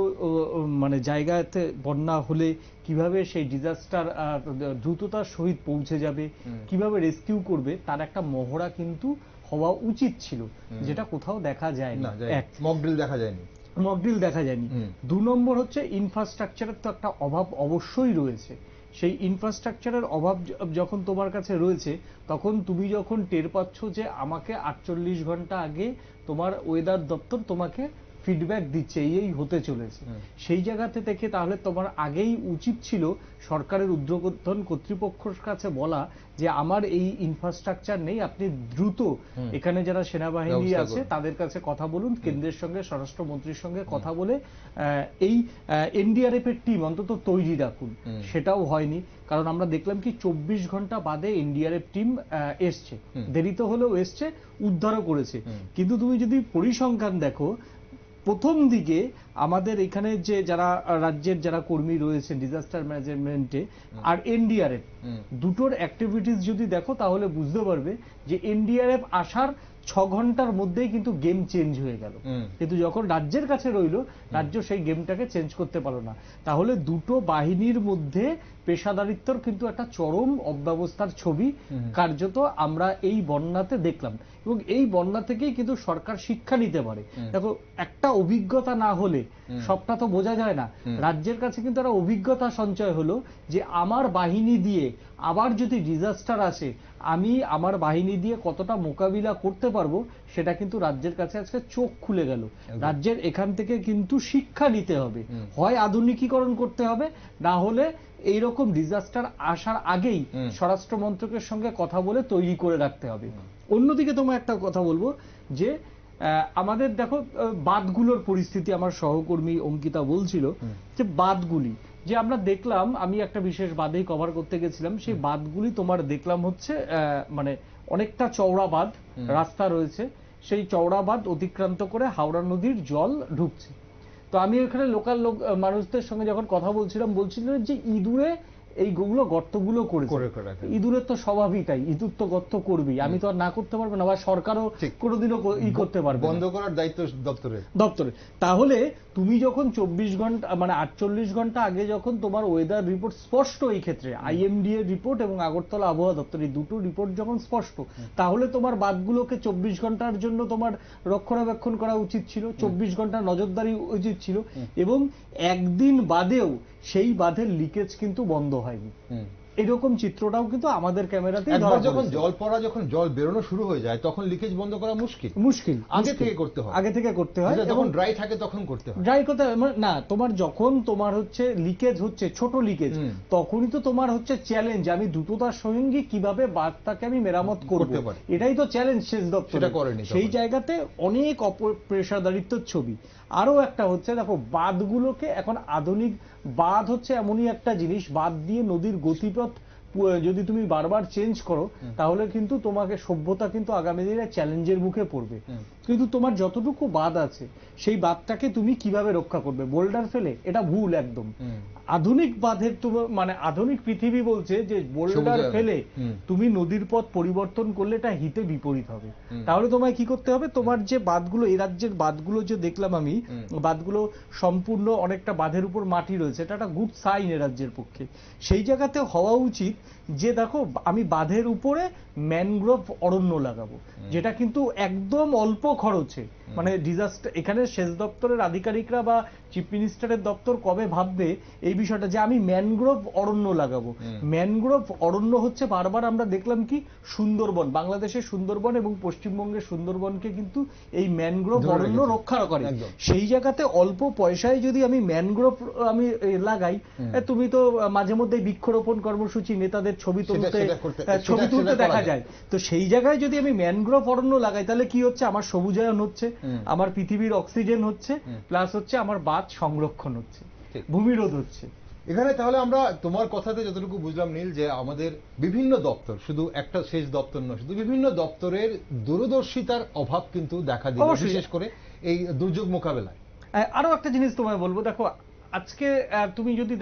মানে জায়গাতে বন্যা হলে কিভাবে সেই ডিজাস্টার দ্রুততার সহিত পৌঁছে যাবে, কিভাবে রেস্কিউ করবে, তার একটা মহড়া কিন্তু হওয়া উচিত ছিল, যেটা কোথাও দেখা যায় না। মকড্রিল দেখা যায়নি, মকড্রিল দেখা যায়নি। 2 নম্বর হচ্ছে ইনফ্রাস্ট্রাকচারের তো একটা অভাব অবশ্যই রয়েছে। সেই ইনফ্রাস্ট্রাকচারের অভাব যখন তোমার কাছে রয়েছে, তখন তুমি যখন টের পাচ্ছ যে আমাকে 48 ঘন্টা আগে তোমার ওয়েদার দপ্তর তোমাকে ফিডব্যাক দিচ্ছে এই হতে চলেছে, সেই জায়গাতে থেকে তাহলে তোমার আগেই উচিত ছিল সরকারের ঊর্ধ্বতন কর্তৃপক্ষের কাছে বলা যে আমার এই ইনফ্রাস্ট্রাকচার নেই, আপনি দ্রুত এখানে যারা সেনাবাহিনী আছে তাদের কাছে কথা বলুন, কেন্দ্রের সঙ্গে স্বরাষ্ট্রমন্ত্রীর সঙ্গে কথা বলে এই এনডিআরএফ এর টিম অন্তত তৈরি রাখুন। সেটাও হয়নি, কারণ আমরা দেখলাম কি 24 ঘন্টা বাদে এনডিআরএফ টিম এসছে, দেরিতে হলেও এসছে, উদ্ধারও করেছে। কিন্তু তুমি যদি পরিসংখ্যান দেখো, প্রথম দিকে আমাদের এখানে যে যারা রাজ্যের যারা কর্মী রয়েছে ডিজাস্টার ম্যানেজমেন্টে আর এনডিআরএফ, দুটোর অ্যাক্টিভিটিস যদি দেখো তাহলে বুঝতে পারবে যে এনডিআরএফ আসার 6 ঘন্টার মধ্যেই কিন্তু গেম চেঞ্জ হয়ে গেল, কিন্তু যখন রাজ্যের কাছে রইল, রাজ্য সেই গেমটাকে চেঞ্জ করতে পারলো না। তাহলে দুটো বাহিনীর মধ্যে পেশাদারিত্বর কিন্তু একটা চরম অব্যবস্থার ছবি কার্যত আমরা এই বন্যাতে দেখলাম। এবং এই বন্যা থেকেই কিন্তু সরকার শিক্ষা নিতে পারে। দেখো, একটা অভিজ্ঞতা না হলে সবটা তো বোঝা যায় না। রাজ্যের কাছে কিন্তু একটা অভিজ্ঞতা সঞ্চয় হলো যে আমার বাহিনী দিয়ে আবার যদি ডিজাস্টার আসে, আমি আমার বাহিনী দিয়ে কতটা মোকাবিলা করতে পারবো, সেটা কিন্তু রাজ্যের কাছে আজকে চোখ খুলে গেল। রাজ্যের এখান থেকে কিন্তু শিক্ষা নিতে হবে, হয় আধুনিকীকরণ করতে হবে, না হলে এইরকম ডিজাস্টার আসার আগেই স্বরাষ্ট্র মন্ত্রকের সঙ্গে কথা বলে তৈরি করে রাখতে হবে। অন্যদিকে তোমার একটা কথা বলবো যে আমাদের দেখো বাঁধগুলোর পরিস্থিতি, আমার সহকর্মী অঙ্কিতা বলছিল যে বাঁধগুলি যে আমরা দেখলাম, আমি একটা বিশেষ বাঁধেই কভার করতে গেছিলাম, সেই বাঁধগুলি তোমার দেখলাম হচ্ছে মানে অনেকটা চওড়া বাঁধ, রাস্তা রয়েছে, সেই চওড়া বাঁধ অতিক্রান্ত করে হাওড়া নদীর জল ঢুকছে। তো আমি ওখানে লোকাল মানুষদের সঙ্গে যখন কথা বলছিলাম যে ইঁদুরে এইগুলো গর্তগুলো করেছে। ইঁদুরের তো স্বভাবই তাই, ইঁদুর তো গর্ত করবেই, আমি তো আর না করতে পারবো না, বা সরকারও কোনোদিনও করতে পারবে, বন্ধ করার দায়িত্ব দপ্তরে। তাহলে তুমি যখন 24 ঘন্টা মানে 48 ঘন্টা আগে যখন তোমার ওয়েদার রিপোর্ট স্পষ্ট, এই ক্ষেত্রে IMD এর রিপোর্ট এবং আগরতলা আবহাওয়া দপ্তর এই দুটো রিপোর্ট যখন স্পষ্ট, তাহলে তোমার বাঁধগুলোকে 24 ঘন্টার জন্য তোমার রক্ষণাবেক্ষণ করা উচিত ছিল, 24 ঘন্টা নজরদারি উচিত ছিল, এবং একদিন বাদেও সেই বাঁধের লিকেজ কিন্তু বন্ধ হয়নি। এরকম চিত্রটাও কিন্তু আমাদের ক্যামেরাতে যখন জল পড়া, যখন জল বেরোনো শুরু হয়ে যায়, তখন লিকেজ বন্ধ করা মুশকিল, আগে থেকে করতে হয়, যখন ড্রাই থাকে তখন করতে হয়। ড্রাই করতে না, তোমার যখন তোমার হচ্ছে লিকেজ হচ্ছে, ছোট লিকেজ, তখনই তো তোমার হচ্ছে চ্যালেঞ্জ, আমি দ্রুততার সঙ্গে কিভাবে বাঁধটাকে আমি মেরামত করতে পারি, এটাই তো চ্যালেঞ্জ সেচ দপ্তর। সেই জায়গাতে অনেক অপেশাদারিত্বর ছবি। আরো একটা হচ্ছে, দেখো বাঁধগুলোকে এখন আধুনিক বাঁধ হচ্ছে এমনই একটা জিনিস, বাঁধ দিয়ে নদীর গতিপথ যদি তুমি বারবার চেঞ্জ করো, তাহলে কিন্তু তোমাকে সভ্যতা কিন্তু আগামী দিনে চ্যালেঞ্জের মুখে পড়বে। কিন্তু তোমার যতটুকু বাঁধ আছে, সেই বাঁধটাকে তুমি কিভাবে রক্ষা করবে? বোল্ডার ফেলে? এটা ভুল একদম। আধুনিক বাঁধের মানে আধুনিক পৃথিবী বলছে যে বোল্ডার ফেলে তুমি নদীর পথ পরিবর্তন করলে এটা হিতে বিপরীত হবে। তাহলে তোমায় কি করতে হবে? তোমার যে বাঁধগুলো, এই রাজ্যের বাঁধগুলো যে দেখলাম আমি, বাঁধগুলো সম্পূর্ণ অনেকটা বাঁধের উপর মাটি রয়েছে, এটা একটা গুড সাইন এ রাজ্যের পক্ষে। সেই জায়গাতে হওয়া উচিত যে দেখো, আমি বাঁধের উপরে ম্যানগ্রোভ অরণ্য লাগাবো, যেটা কিন্তু একদম অল্প খরচে, মানে ডিজাস্টার, এখানে সেচ দপ্তরের আধিকারিকরা বা চিফ মিনিস্টারের দপ্তর কবে ভাববে এই বিষয়টা যে আমি ম্যানগ্রোভ অরণ্য লাগাবো? ম্যানগ্রোভ অরণ্য হচ্ছে বারবার আমরা দেখলাম কি সুন্দরবন, বাংলাদেশের সুন্দরবন এবং পশ্চিমবঙ্গের সুন্দরবনকে কিন্তু এই ম্যানগ্রোভ অরণ্য রক্ষা করে। সেই জায়গাতে অল্প পয়সায় যদি আমি ম্যানগ্রোভ আমি লাগাই, তুমি তো মাঝে মধ্যে বৃক্ষরোপণ কর্মসূচি নেতাদের ছবি তুলতে দেখা যায়, তো সেই জায়গায় যদি আমি ম্যানগ্রোভ অরণ্য লাগাই, তাহলে কি হচ্ছে? আমার সবুজায়ন হচ্ছে, আমার পৃথিবীর অক্সিজেন হচ্ছে, প্লাস হচ্ছে আমার বাঁধ সংরক্ষণ হচ্ছে, ভূমিরোধ হচ্ছে। এখানে তাহলে আমরা তোমার কথাতে যতটুকু বুঝলাম নীল, যে আমাদের বিভিন্ন দপ্তর, শুধু একটা সেচ দপ্তর নয়, শুধু বিভিন্ন দপ্তরের দূরদর্শিতার অভাব কিন্তু দেখা দিল, বিশেষ করে এই দুর্যোগ মোকাবেলায়। আরো একটা জিনিস তোমায় বলবো, দেখো আজকে তুমি যদি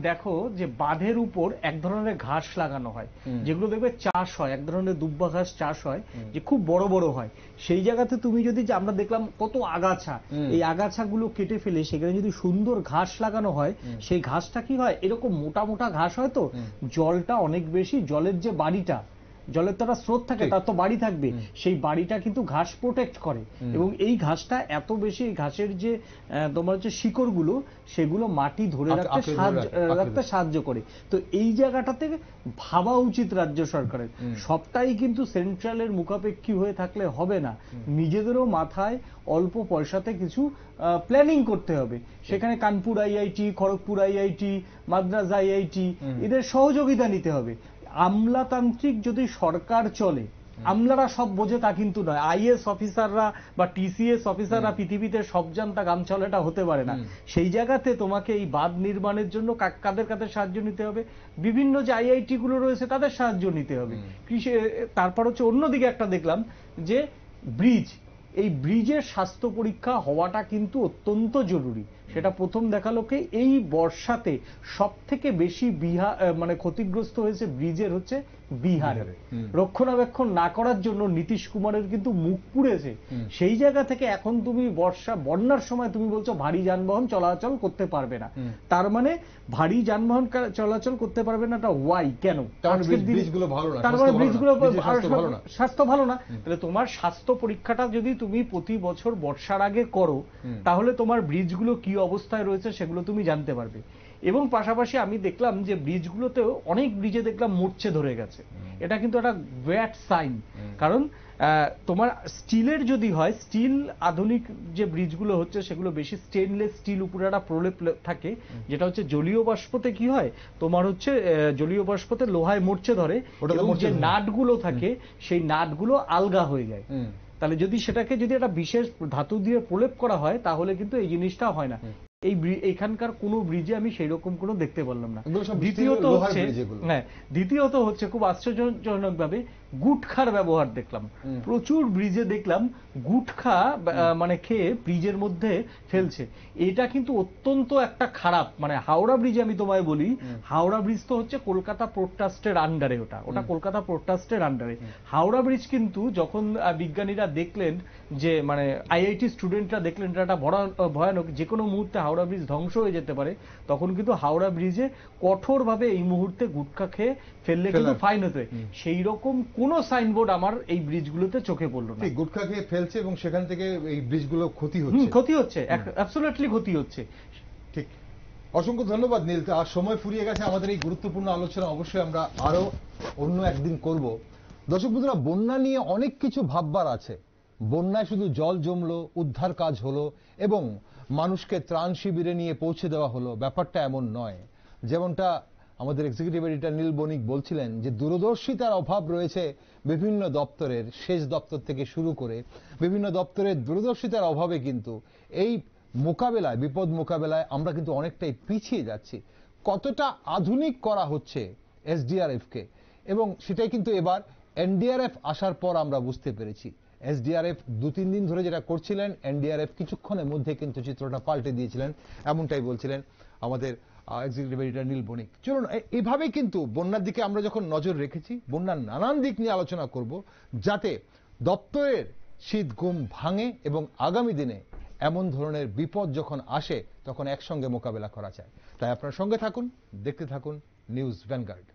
দেখো যে বাঁধের উপর এক ধরনের ঘাস লাগানো হয়, যেগুলো দেখবে চাষ হয়, এক ধরনের দুব্বা ঘাস চাষ হয়, যে খুব বড় বড় হয়। সেই জায়গাতে তুমি যদি, আমরা দেখলাম কত আগাছা, এই আগাছাগুলো কেটে ফেলে সেখানে যদি সুন্দর ঘাস লাগানো হয়, সেই ঘাসটা কি হয়? এরকম মোটা মোটা ঘাস হয়, তো জলটা অনেক বেশি, জলের যে বাড়িটা, জলের তো একটা স্রোত থাকে, তার তো বাড়ি থাকবে, সেই বাড়িটা কিন্তু ঘাস প্রোটেক্ট করে। এবং এই ঘাসটা এত বেশি, ঘাসের যে তোমার হচ্ছে শিকড়গুলো, সেগুলো মাটি ধরে রাখতে সাহায্য করে। তো এই জায়গাটাতে ভাবা উচিত রাজ্য সরকারের, সবটাই কিন্তু সেন্ট্রালের মুখাপেক্ষী হয়ে থাকলে হবে না, নিজেদেরও মাথায় অল্প পয়সাতে কিছু প্ল্যানিং করতে হবে। সেখানে Kanpur IIT, Kharagpur IIT, Madras IIT, এদের সহযোগিতা নিতে হবে। আমলাতান্ত্রিক যদি সরকার চলে, আমলারা সব বোঝে তা কিন্তু নয়, IAS অফিসাররা বা TCS অফিসাররা পৃথিবীতে সব জানতা গামছালেটা হতে পারে না। সেই জায়গাতে তোমাকে এই বাঁধ নির্মাণের জন্য কাদের কাদের সাহায্য নিতে হবে? বিভিন্ন যে IIT গুলো রয়েছে তাদের সাহায্য নিতে হবে। তারপর হচ্ছে অন্যদিকে একটা দেখলাম যে ব্রিজ, এই ব্রিজের স্বাস্থ্য পরীক্ষা হওয়াটা কিন্তু অত্যন্ত জরুরি। সেটা প্রথম দেখালোকে এই বর্ষাতে সব থেকে বেশি মানে ক্ষতিগ্রস্ত হয়েছে ব্রিজের হচ্ছে বিহারে রক্ষণাবেক্ষণ না করার জন্য নীতিশ কুমারের কিন্তু মুখ পুড়েছে। সেই জায়গা থেকে এখন তুমি বন্যার সময় তুমি বলছো ভারী যানবাহন চলাচল করতে পারবে না, তার মানে ভারী যানবাহন চলাচল করতে পারবে না, ওয়াই কেন? তার মানে ব্রিজগুলো স্বাস্থ্য ভালো না। তাহলে তোমার স্বাস্থ্য পরীক্ষাটা যদি তুমি প্রতি বছর বর্ষার আগে করো, তাহলে তোমার ব্রিজগুলো কি অবস্থায় রয়েছে সেগুলো তুমি জানতে পারবে। এবং পাশাপাশি আমি দেখলাম যে ব্রিজগুলোতেও অনেক ব্রিজে দেখলাম মরচে ধরে গেছে। এটা কিন্তু একটা ব্যাড সাইন, কারণ তোমার স্টিলের যদি হয়, স্টিল আধুনিক যে ব্রিজগুলো হচ্ছে সেগুলো বেশি স্টেনলেস স্টিল উপরে একটা প্রলেপ থাকে, যেটা হচ্ছে জলীয় বাষ্পতে কি হয় তোমার হচ্ছে জলীয় বাষ্পতে লোহায় মরচে ধরে, এবং যে নাটগুলো থাকে সেই নাটগুলো আলগা হয়ে যায়। তাহলে যদি সেটাকে যদি একটা বিশেষ ধাতু দিয়ে প্রলেপ করা হয় তাহলে কিন্তু এই জিনিসটা হয় না। এইখানকার কোনো ব্রিজে আমি সেই রকম কোনো দেখতে পারলাম না। দ্বিতীয়ত হচ্ছে খুব আশ্চর্যজনক ভাবে গুটখার ব্যবহার দেখলাম। প্রচুর ব্রিজে দেখলাম গুটখা মানে খেয়ে ব্রিজের মধ্যে ফেলছে। এটা কিন্তু অত্যন্ত একটা খারাপ, মানে হাওড়া ব্রিজে আমি তোমায় বলি, হাওড়া ব্রিজ তো হচ্ছে কলকাতা পোর্ট ট্রাস্টের আন্ডারে, ওটা কলকাতা পোর্ট ট্রাস্টের আন্ডারে। হাওড়া ব্রিজ কিন্তু যখন বিজ্ঞানীরা দেখলেন যে মানে আইআইটি স্টুডেন্টরা দেখলেন এটা ভয়ানক, যে কোনো মুহূর্তে হাওড়া ব্রিজ ধ্বংস হয়ে যেতে পারে, তখন কিন্তু হাওড়া ব্রিজে কঠোরভাবে এই মুহূর্তে গুটখা খেয়ে ফেললে কিন্তু ফাইন হতে। সেই রকম কোন সাইনবোর্ড আমার এই ব্রিজগুলোতে চোখে পড়লো না। গুটখা খেয়ে ফেলছে এবং সেখান থেকে এই ব্রিজগুলো ক্ষতি হচ্ছে, অ্যাবসলিউটলি ক্ষতি হচ্ছে। ঠিক, অসংখ্য ধন্যবাদ নীল। আর সময় ফুরিয়ে গেছে আমাদের এই গুরুত্বপূর্ণ আলোচনা অবশ্যই আমরা আরো অন্য একদিন করব। দর্শক বন্ধুরা, বন্যা নিয়ে অনেক কিছু ভাববার আছে। বন্যায় শুধু জল জমলো, উদ্ধার কাজ হলো এবং মানুষকে ত্রাণ শিবিরে নিয়ে পৌঁছে দেওয়া হলো, ব্যাপারটা এমন নয়। যেমনটা আমাদের এক্সিকিউটিভ এডিটর নীল বণিক বলছিলেন যে দূরদর্শিতার অভাব রয়েছে বিভিন্ন দপ্তরের, সেচ দপ্তর থেকে শুরু করে বিভিন্ন দপ্তরের দূরদর্শিতার অভাবে কিন্তু এই মোকাবেলায়, বিপদ মোকাবেলায় আমরা কিন্তু অনেকটাই পিছিয়ে যাচ্ছি। কতটা আধুনিক করা হচ্ছে এসডিআরএফ কে, এবং সেটাই কিন্তু এবার এনডিআরএফ আসার পর আমরা বুঝতে পেরেছি। এসডিআরএফ 2-3 দিন ধরে যেটা করছিলেন, এনডিআরএফ কিছুক্ষণের মধ্যে কিন্তু চিত্রটা পাল্টে দিয়েছিলেন, এমনটাই বলছিলেন আমাদের এক্সিকিউটিভ এডিটর নীল বণিক। চলুন এইভাবেই কিন্তু বন্যার দিকে আমরা যখন নজর রেখেছি, বন্যার নানান দিক নিয়ে আলোচনা করব, যাতে দপ্তরের শীত ঘুম ভাঙে এবং আগামী দিনে এমন ধরনের বিপদ যখন আসে তখন একসঙ্গে মোকাবেলা করা যায়। তাই আপনার সঙ্গে থাকুন, দেখতে থাকুন নিউজ ভ্যানগার্ড।